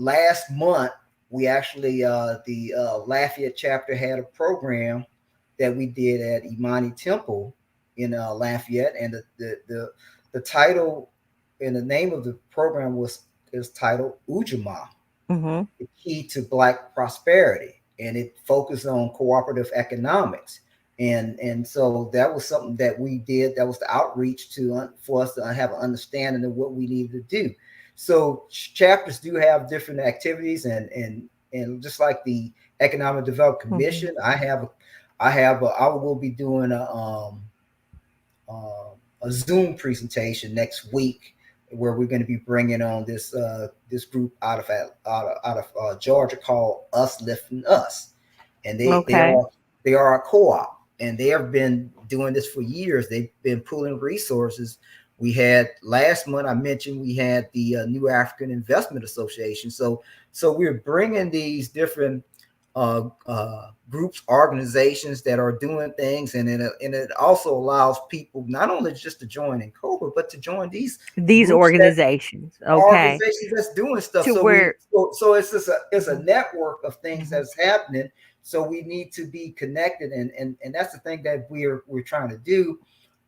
Last month, we actually the Lafayette chapter had a program that we did at Imani Temple in Lafayette, and the title and the name of the program was is titled Ujima,
Mhm.
the key to Black prosperity, and it focused on cooperative economics. And so that was something that we did. That was the outreach to for us to have an understanding of what we needed to do. so chapters do have different activities, and just like the Economic Development
Mm-hmm.
Commission, I will be doing a Zoom presentation next week where we're going to be bringing on this group out of Georgia called Us Lifting Us, and
Okay.
they are a co-op, and they have been doing this for years. They've been pooling resources. We had last month, I mentioned, we had the New African Investment Association. So we're bringing these different groups, organizations that are doing things, and it also allows people not only just to join in Cobra, but to join these
These
groups that
organizations. Okay.
organizations that's doing stuff.
To where.
So it's just a
Mhm,
network of things
mhm,
that's happening. So we need to be connected, and that's the thing that we're trying to do,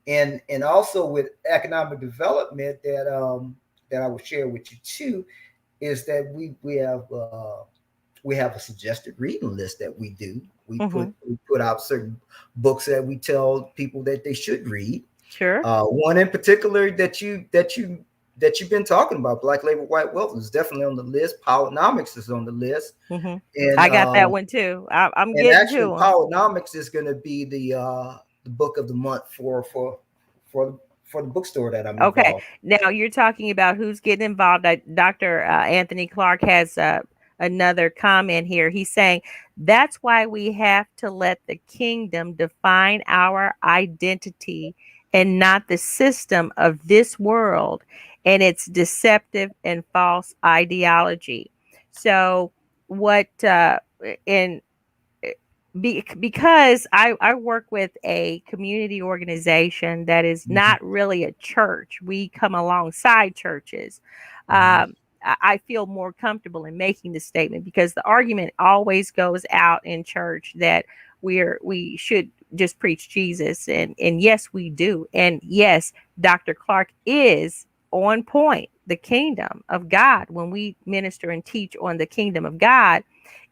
and also with economic development that I will share with you too, is that we have a suggested reading list that we do.
mhm.
We put out certain books that we tell people that they should read.
Sure.
One in particular that you've been talking about, Black Labor White Wealth, is definitely on the list. Powernomics is on the list,
Mhm.
and
I got that one too. I'm
and
getting
actually
to them.
Powernomics is going to be the book of the month for for the bookstore that I'm
Okay.
involved.
Now you're talking about who's getting involved. Dr. Anthony Clark has another comment here. He's saying that's why we have to let the kingdom define our identity and not the system of this world and its deceptive and false ideology. So, what in because I work with a community organization that is
Mm-hmm.
not really a church. We come alongside churches.
Mm-hmm.
I feel more comfortable in making the statement because the argument always goes out in church that we should just preach Jesus, and yes we do, and yes, Dr. Clark is on point. The kingdom of God, when we minister and teach on the kingdom of God,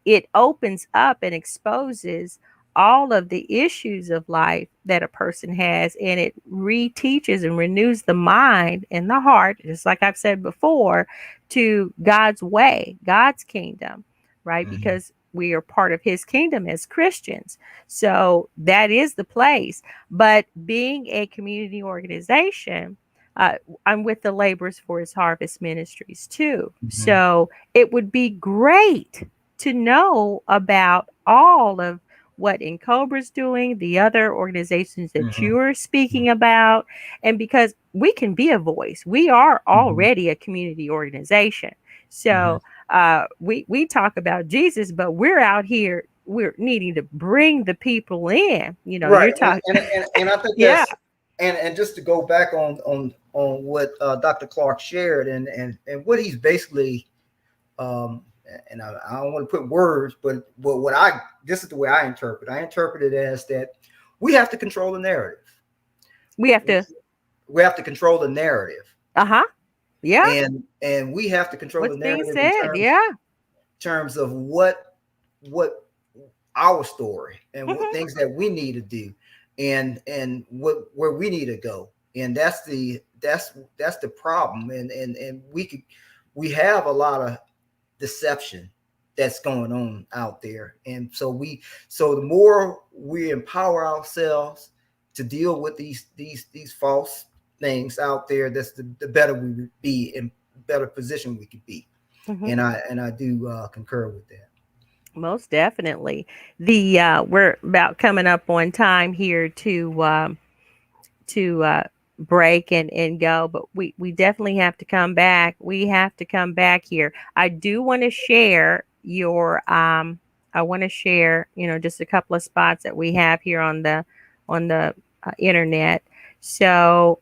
it opens up and exposes all of the issues of life that a person has, and it reteaches and renews the mind and the heart, just like I've said before, to God's way, God's kingdom, right?
Mm-hmm.
Because we are part of his kingdom as Christians. So that is the place. But being a community organization, uh, I'm with the Laborers for His Harvest Ministries too.
Mm-hmm.
So it would be great to know about all of what Encobra's doing, the other organizations that
Mm-hmm.
you're speaking about, and because we can be a voice, we are
Mm-hmm.
already a community organization.
Mm-hmm.
So we talk about Jesus, but we're out here. We're needing to bring the people in. You know,
Right,
you're talking.
and I think
Yeah,
and just to go back on what Dr. Clark shared, and what he's basically, um, and I don't want to put words, but what I this is the way I interpret. I interpret it as that we have to control the narrative.
we have to.
We have to control the narrative,
Uh huh. Yeah.
and we have to control the
What's being
narrative in
said? Yeah.
terms of what our story and what
Hmm.
things that we need to do, and what where we need to go, and that's the problem, and we have a lot of deception that's going on out there, and so the more we empower ourselves to deal with these false things out there, that's the better we would be, in better position we could be,
Hmm.
and I do concur with that.
Most definitely. The we're about coming up on time here to break and go, but we definitely have to come back. We have to come back here. I do want to share your I want to share, just a couple of spots that we have here on the internet. So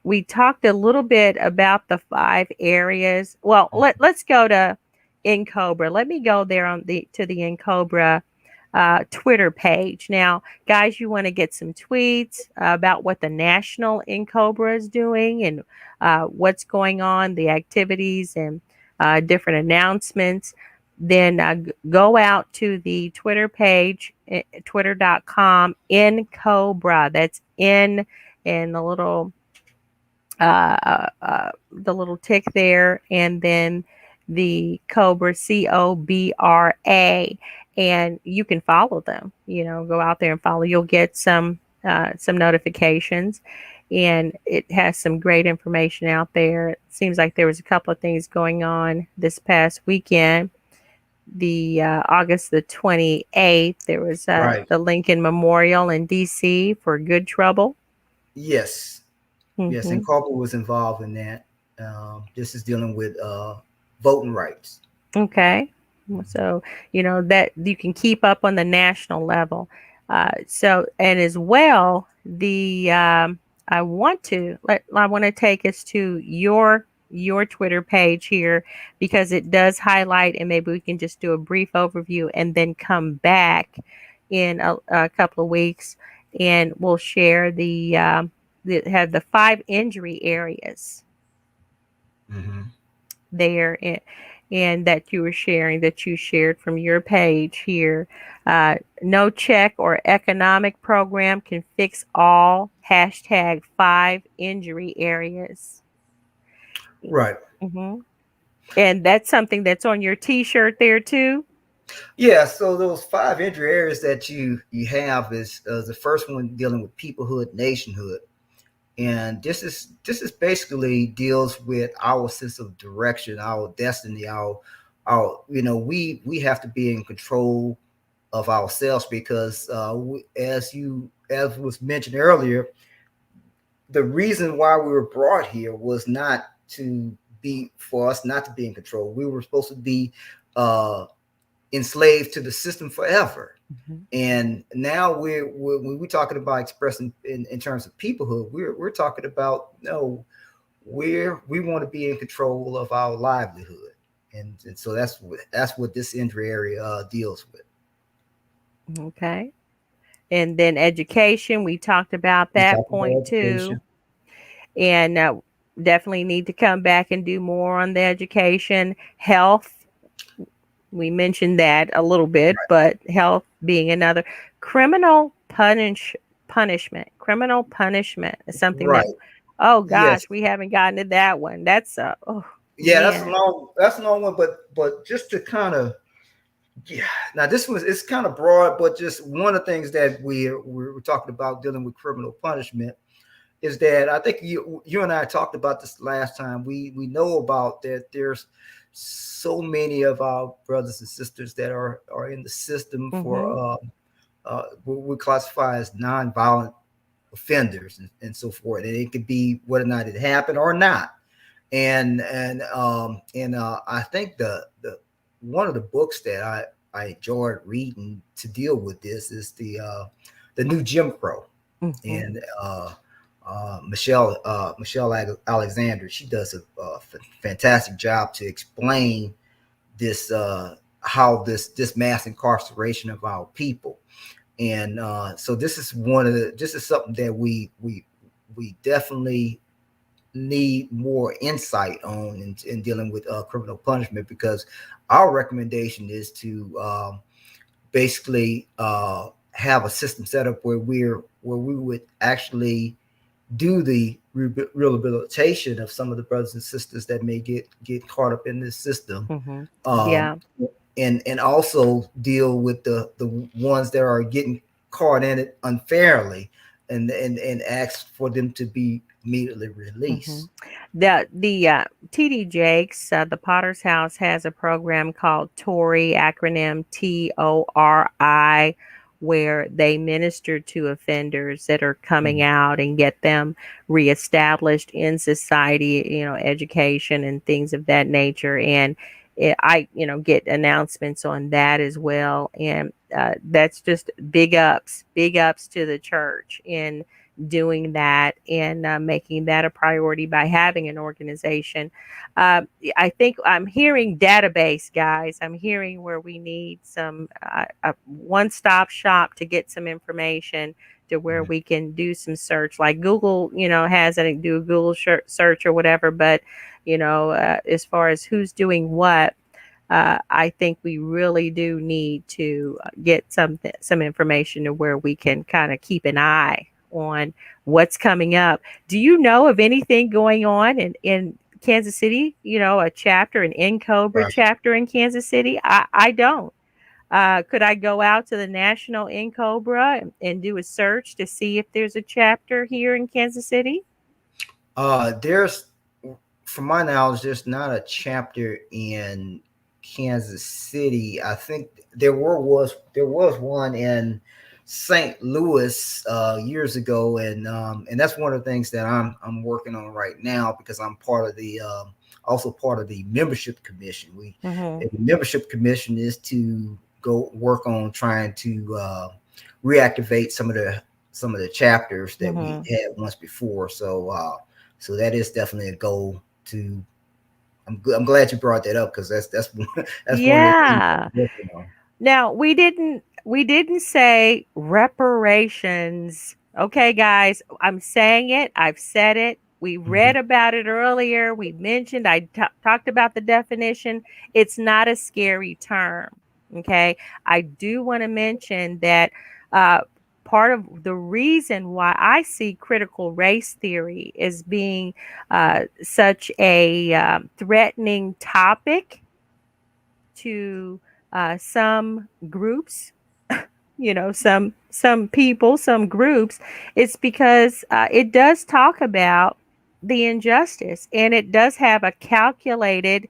we talked a little bit about the five areas. Well, let's go to Encobra. Let me go there on the to the Encobra Twitter page. Now, guys, you want to get some tweets about what the National Encobra is doing and what's going on, the activities and different announcements. Then go out to the Twitter page, twitter.com, Encobra. That's in the little the little tick there, and then the Cobra, COBRA, and you can follow them. You know, go out there and follow. You'll get some notifications, and it has some great information out there. It seems like there was a couple of things going on this past weekend. The August the 28th, there was
Right.
the Lincoln Memorial in DC for Good Trouble.
Yes. Yes. And
Hmm.
Carper was involved in that. This is dealing with voting rights.
Okay. So, you know, that you can keep up on the national level. So, and as well, I want to take us to your Twitter page here, because it does highlight, and maybe we can just do a brief overview and then come back in a couple of weeks, and we'll share have the 5 injury areas
Mm-hmm.
there, and that you were sharing, that you shared from your page here. No check or economic program can fix all. Hashtag 5 injury areas.
Right.
Hmm. And that's something that's on your T-shirt there too.
Yeah. So those five injury areas that you have is the first one dealing with peoplehood, nationhood, and this is basically deals with our sense of direction, our destiny, our we have to be in control of ourselves because as was mentioned earlier, the reason why we were brought here was not to be for us not to be in control. We were supposed to be uh, enslaved to the system forever.
Mhm.
And now when we're talking about expressing in terms of peoplehood, we're talking about no, we want to be in control of our livelihood, and so that's what this injury area deals with.
Okay. And then education, we talked about
We
that
talk about
point too.
education,
And definitely need to come back and do more on the education. Health, we mentioned that a little bit, but health being another. Criminal punishment. Criminal punishment is something that,
right?
oh
Yes,
gosh, we haven't gotten to that one. That's oh
yeah,
man.
that's a long one, but just to kind of yeah. Now this was it's kind of broad, but just one of the things that we're talking about dealing with criminal punishment is that I think you and I talked about this last time. We know about that. There's so many of our brothers and sisters that are in the system for
Mhm.
what we classify as nonviolent offenders and so forth. And it could be whether or not it happened or not. And I think the one of the books that I enjoyed reading to deal with this is the new Jim Crow,
Mhm.
and Michelle Alexander. She does a fantastic job to explain this how this mass incarceration of our people. And so this is something that we definitely need more insight on in dealing with criminal punishment, because our recommendation is to basically have a system set up where we would actually do the rehabilitation of some of the brothers and sisters that may get caught up in this system,
Mhm.
um,
Yeah.
and also deal with the ones that are getting caught in it unfairly, and ask for them to be immediately
Mhm.
released.
The TD Jakes, the Potter's House has a program called Tori, acronym TORI, where they minister to offenders that are coming
Mhm.
out and get them reestablished in society, you know, education and things of that nature. And I, you know, get announcements on that as well. And that's just big ups to the church in doing that, and making that a priority by having an organization. Uh, I think I'm hearing database, guys. I'm hearing where we need some a one-stop shop to get some information, to where we can do some search, like Google, you know, has it, do a Google search or whatever. But you know, as far as who's doing what, I think we really do need to get some information to where we can kind of keep an eye. on what's coming up. Do you know of anything going on in Kansas City? A chapter, an N Cobra
Right.
chapter in Kansas City? I don't. Could I go out to the National N Cobra and do a search to see if there's a chapter here in Kansas City?
There's, from my knowledge, there's not a chapter in Kansas City. I think there was one in St. Louis years ago, and that's one of the things that I'm working on right now because I'm part of the also part of the membership commission.
Mm-hmm.
The membership commission is to go work on trying to reactivate some of the chapters that we
Mm-hmm.
had once before. So that is definitely a goal to. I'm glad you brought that up because that's that's one of the things
Yeah.
I'm working on.
Now, we didn't say reparations. Okay, guys, I'm saying it. I've said it. We read
Mhm.
about it earlier. We mentioned talked about the definition. It's not a scary term. Okay? I do want to mention that uh part of the reason why I see critical race theory as being such a threatening topic to some groups, some people, some groups. It's because it does talk about the injustice, and it does have a calculated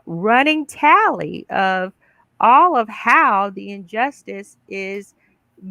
running tally of all of how the injustice is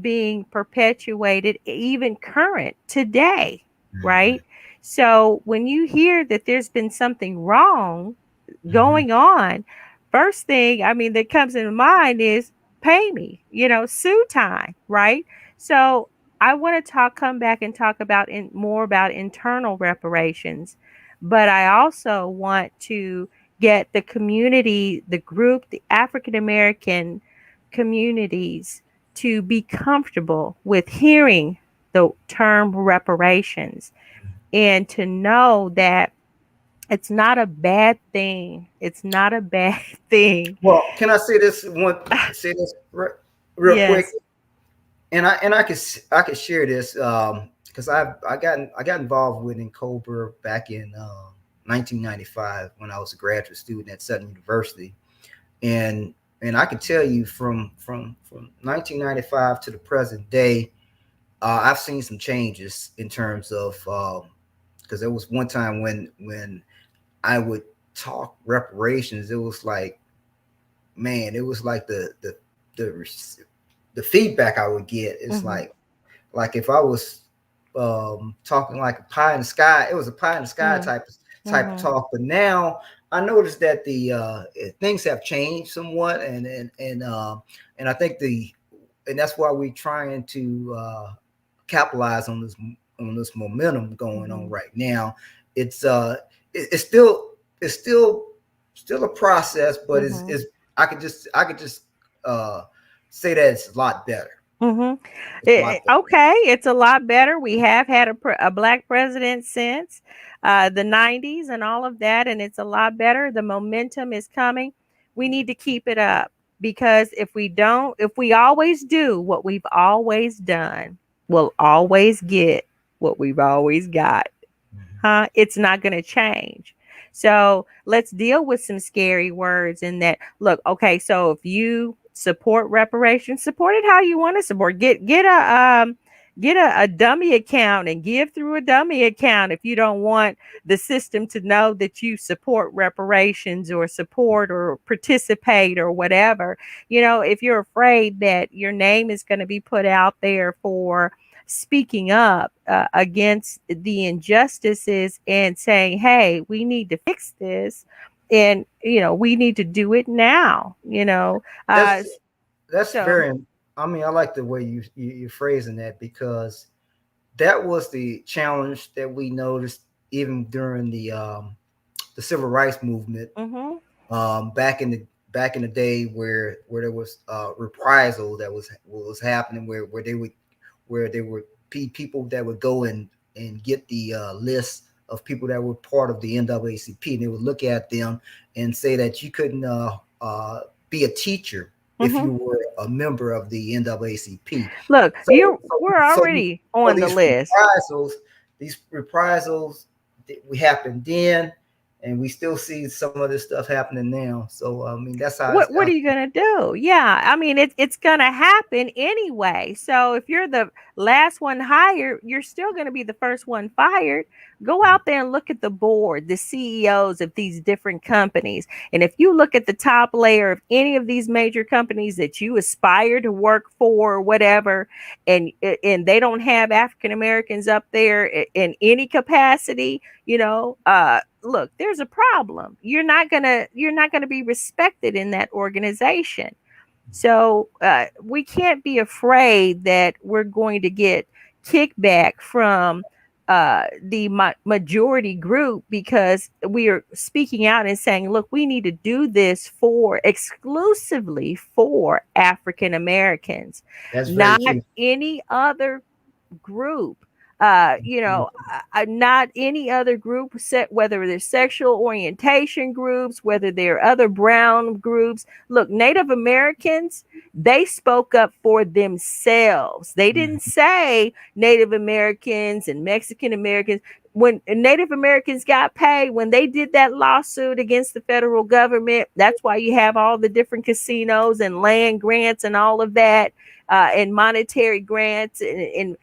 being perpetuated, even current today,
Mhm.
right? So when you hear that there's been something wrong
Mhm.
going on, first thing, I mean, that comes into mind is pay me, sue time, right? So I want to come back and talk about more about internal reparations, but I also want to get the community, the group, the African American communities to be comfortable with hearing the term reparations and to know that it's not a bad thing. It's not a bad thing.
Well, can I say this real quick?
Yes.
And I could share this because I got involved with Cobra back in 1995 when I was a graduate student at Southern University, and and I can tell you from 1995 to the present day, I've seen some changes in terms of because there was one time when I would talk reparations, it was like, man, it was like the the feedback I would get is
Mhm.
like if I was talking like a pie in the sky, it was a pie in the sky
Mm.
type of
Mhm.
talk. But now I noticed that the things have changed somewhat, and I think the and that's why we're trying to capitalize on this momentum going on
Mhm.
right now. It's it's still a process, but
Mhm.
is I could just uh say that it's a lot better.
Mhm.
It's a lot better.
Okay, it's a lot better. We have had a black president since the 90s and all of that, and it's a lot better. The momentum is coming. We need to keep it up because if we don't, if we always do what we've always done, we'll always get what we've always got. Huh? It's not going to change. So let's deal with some scary words in that. Look, okay, so if you support reparations, support it how you want to support. Get a dummy account and give through a dummy account if you don't want the system to know that you support reparations or support or participate or whatever. If you're afraid that your name is going to be put out there for speaking up against the injustices and saying, hey, we need to fix this. And, we need to do it now.
That's that's
So,
very. I mean, I like the way you're phrasing that because that was the challenge that we noticed even during the civil rights movement
mm-hmm,
back in the day where there was reprisal that was happening where there would be people that would go and get the list of people that were part of the NAACP, and they would look at them and say that you couldn't be a teacher if
Hmm.
you were a member of the NAACP.
Look,
So,
you
so,
we're
so,
already
so
on the list.
these reprisals, we happened then, and we still see some of this stuff happening now. So, I mean, that's how
What are you gonna do? Yeah, I mean it's gonna happen anyway. So if you're the last one hired, you're still gonna be the first one fired. Go out there and look at the board, the CEOs of these different companies. And if you look at the top layer of any of these major companies that you aspire to work for or whatever, and they don't have African Americans up there in any capacity, look, there's a problem. You're not gonna be respected in that organization. So we can't be afraid that we're going to get kickback from the majority group because we are speaking out and saying, look, we need to do this for exclusively for African Americans,
That's very
not
true.
any other group. Not any other group, set whether they're sexual orientation groups, whether they're other brown groups. Look, Native Americans, they spoke up for themselves. They didn't say Native Americans and Mexican Americans. When Native Americans got paid, when they did that lawsuit against the federal government, that's why you have all the different casinos and land grants and all of that, and monetary grants and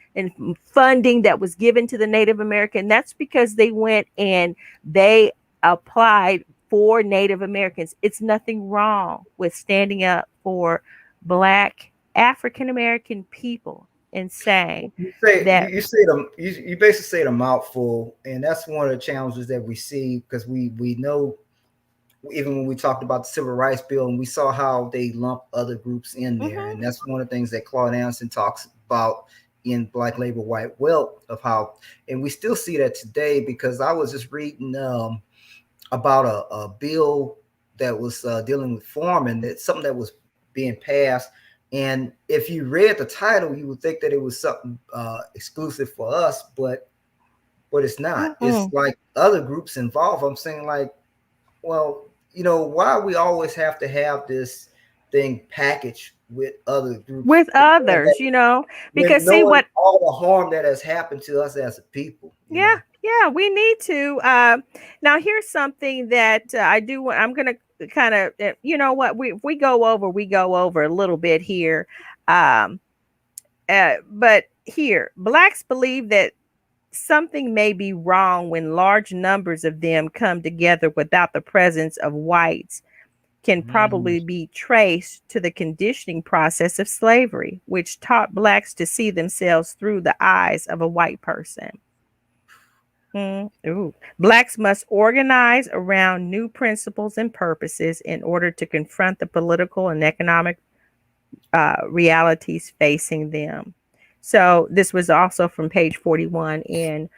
funding that was given to the Native American. That's because they went and they applied for Native Americans. It's nothing wrong with standing up for Black African American people and saying
You say
that.
you say them you basically say a mouthful, and that's one of the challenges that we see because we know even when we talked about the civil rights bill and we saw how they lump other groups in there,
Mhm,
and that's one of the things that Claude Anderson talks about in Black Labor White Wealth of how, and we still see that today because I was just reading about a bill that was dealing with farming, that something that was being passed. And if you read the title, you would think that it was something exclusive for us, but it's not. It's
mm-mm.
like other groups involved. I'm saying like, well, why we always have to have this thing packaged with other groups,
With others,
when
because see
knowing
what.
all the harm that has happened to us as a people.
Yeah, yeah, we need to. Now, here's something that I do want. I'm gonna kind of, you know what, we go over a little bit here. Um, but here, blacks believe that something may be wrong when large numbers of them come together without the presence of whites. Can
Mhm.
probably be traced to the conditioning process of slavery, which taught blacks to see themselves through the eyes of a white person. Ooh. Blacks must organize around new principles and purposes in order to confront the political and economic realities facing them. So, this was also from page 41 in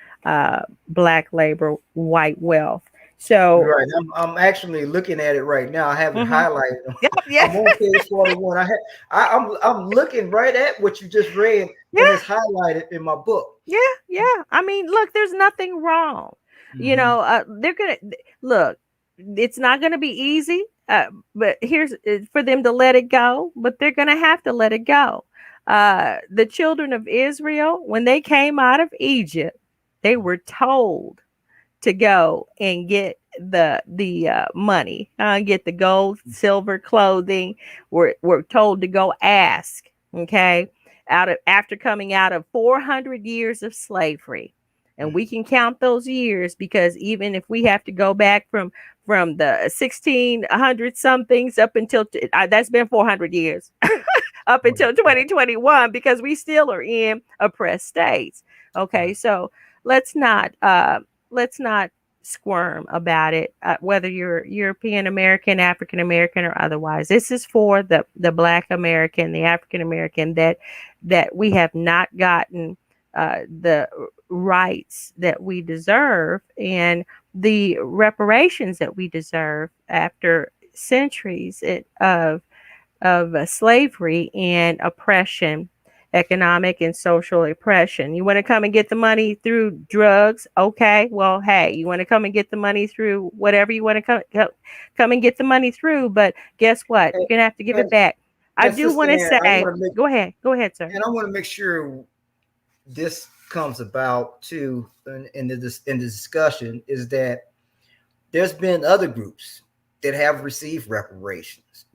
Black Labor, White Wealth. So,
Right. I'm actually looking at it right now. I have it
mhm.
highlighted.
Yep, yeah,
I'm on page 41. I'm looking right at what you just read, and
yeah,
it's highlighted in my book.
yeah, yeah. I mean, look, there's nothing wrong.
Hmm.
They're gonna look. It's not gonna be easy, but here's for them to let it go. But they're gonna have to let it go. The children of Israel, when they came out of Egypt, they were told to go and get the money, get the gold, silver, clothing. We're told to go ask. Okay, out of after coming out of 400 years of slavery, and we can count those years because even if we have to go back from the 1600 somethings up until that's been 400 years up until 2021 because we still are in oppressed states. Okay, so let's not uh let's not squirm about it, whether you're European American, African American, or otherwise. This is for the Black American, the African American that we have not gotten the rights that we deserve and the reparations that we deserve after centuries of slavery and oppression, economic and social oppression. You want to come and get the money through drugs? Okay, well, hey, you want to come and get the money through whatever you want to come and get the money through, but guess what?
And,
You're going to have to give it
and
back. I
and
do
Sister
want to
Ann,
say, go ahead, sir.
I want to make sure this comes about too in the discussion is that there's been other groups that have received reparations,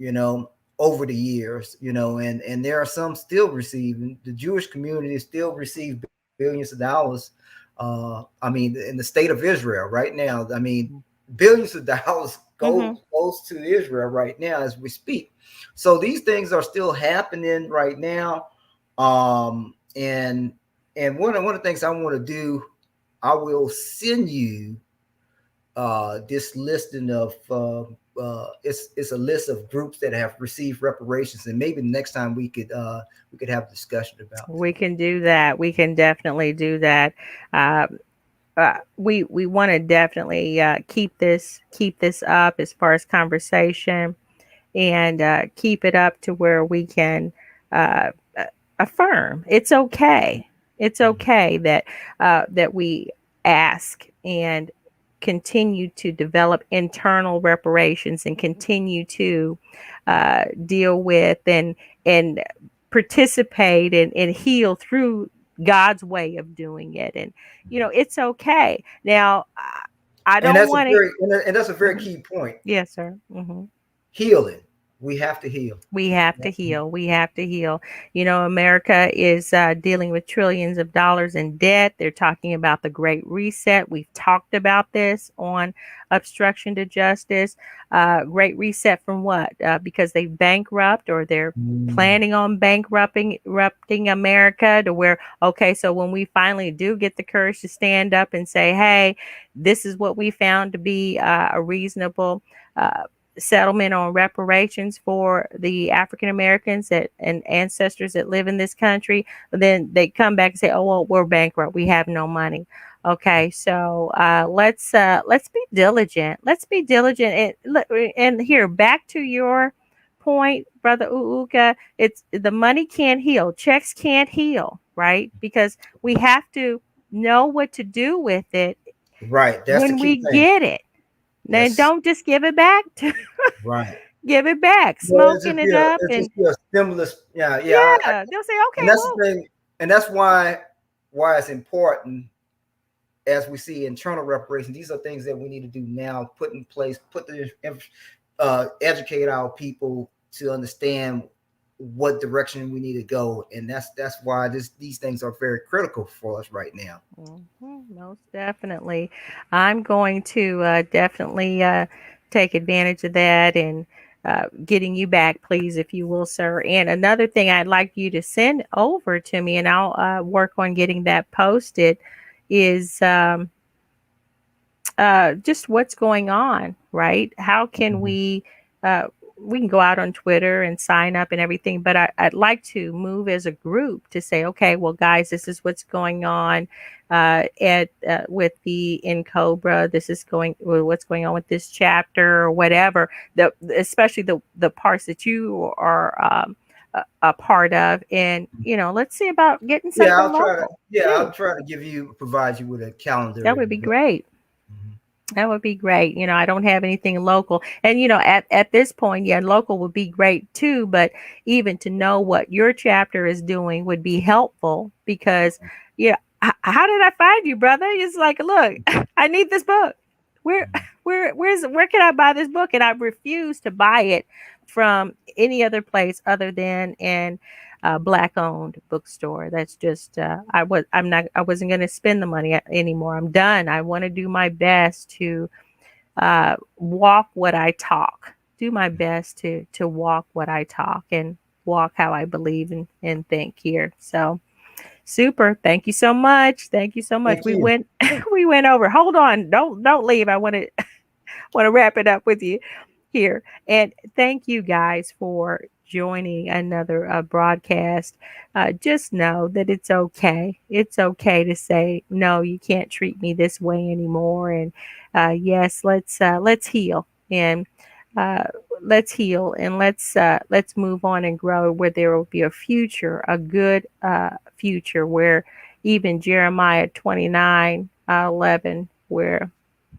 over the years, and there are some still receiving. The Jewish community still receive billions of dollars. I mean, in the state of Israel right now, I mean, billions of dollars
Mm-hmm.
goes to Israel right now as we speak. So these things are still happening right now. And one of the things I want to do, I will send you this listing of it's a list of groups that have received reparations, and maybe the next time we could have a discussion about
We
that.
can do that. We can definitely do that. Uh, we want to definitely keep this up as far as conversation, and keep it up to where we can uh, uh, affirm it's okay. It's okay that that we ask and continue to develop internal reparations and continue to deal with and participate and heal through God's way of doing it. And it's okay. Now, I
And
don't
that's a
want
very and that's a very
to.
key point.
Yes, sir. Hmm.
Healing. We have to heal.
We have to heal. We have to heal. America is dealing with trillions of dollars in debt. They're talking about the Great Reset. We've talked about this on Obstruction to Justice. Great Reset from what? Because they bankrupt or they're
Mm.
planning on bankrupting America to where, okay, so when we finally do get the courage to stand up and say, hey, this is what we found to be a reasonable settlement on reparations for the African Americans that and ancestors that live in this country, then they come back and say, "Oh well, we're bankrupt. We have no money." Okay, so let's be diligent. Let's be diligent. And here, back to your point, brother Uuka. It's the money can't heal. Checks can't heal, right? Because we have to know what to do with it
Right. That's the
when
key
we
thing.
get it. Then
Yes.
don't just give it back to
Right.
give it back,
Well, it's
smoking
just
it
be a
up,
it's
and
just be a stimulus. Yeah, yeah.
yeah, they'll say,
And
okay,
that's
well,
the thing, and that's why it's important as we see internal reparation. These are things that we need to do now, put in place, educate our people to understand what direction we need to go, and that's why these things are very critical for us right now.
most definitely. I'm going to definitely take advantage of that and getting you back, please, if you will, sir. And another thing I'd like you to send over to me, and I'll work on getting that posted, is just what's going on, right? How can
Mhm.
uh, we can go out on Twitter and sign up and everything, but I'd like to move as a group to say, okay, well, guys, this is what's going on at with the in Cobra. This is what's going on with this chapter or whatever. Especially the parts that you are a part of, and let's see about getting
Yeah,
something local
I'll
too.
try to provide you with a calendar
That
as
would be
well.
great.
Mhm.
That would be great. I don't have anything local. And at this point, yeah, local would be great too, but even to know what your chapter is doing would be helpful because yeah, how did I find you, brother? It's like, look, I need this book. Where where can I buy this book? And I refuse to buy it from any other place other than in a black owned bookstore. That's just I wasn't going to spend the money anymore. I'm done. I want to do my best to walk what I talk. Do my best to walk what I talk and walk how I believe and think here. So super. Thank you so much. Thank you so much.
Thank
We
you.
went we went over. Hold on. Don't leave. I want to wrap it up with you here. And thank you guys for joining another broadcast. Just know that it's okay. It's okay to say no. You can't treat me this way anymore. And yes, let's heal and uh, let's heal and let's move on and grow where there will be a future, a good future where even Jeremiah 29:11, where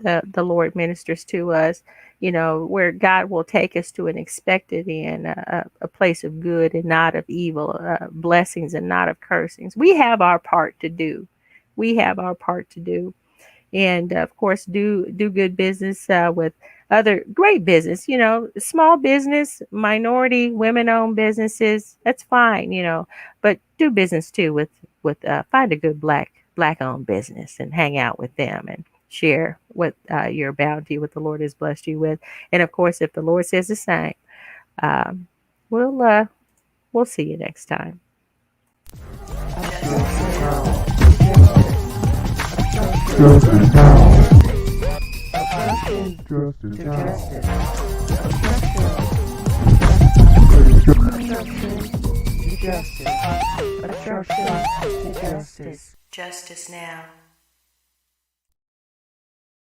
the Lord ministers to us. where God will take us to an expected end, a place of good and not of evil, blessings and not of cursings. We have our part to do. We have our part to do, and of course, do good business with other great business. Small business, minority, women-owned businesses. That's fine. But do business too with find a good black-owned business and hang out with them and share what your bounty, what the Lord has blessed you with. And of course, if the Lord says the same, um, we'll see you next time.
Just in town. Just in town.
Justice now.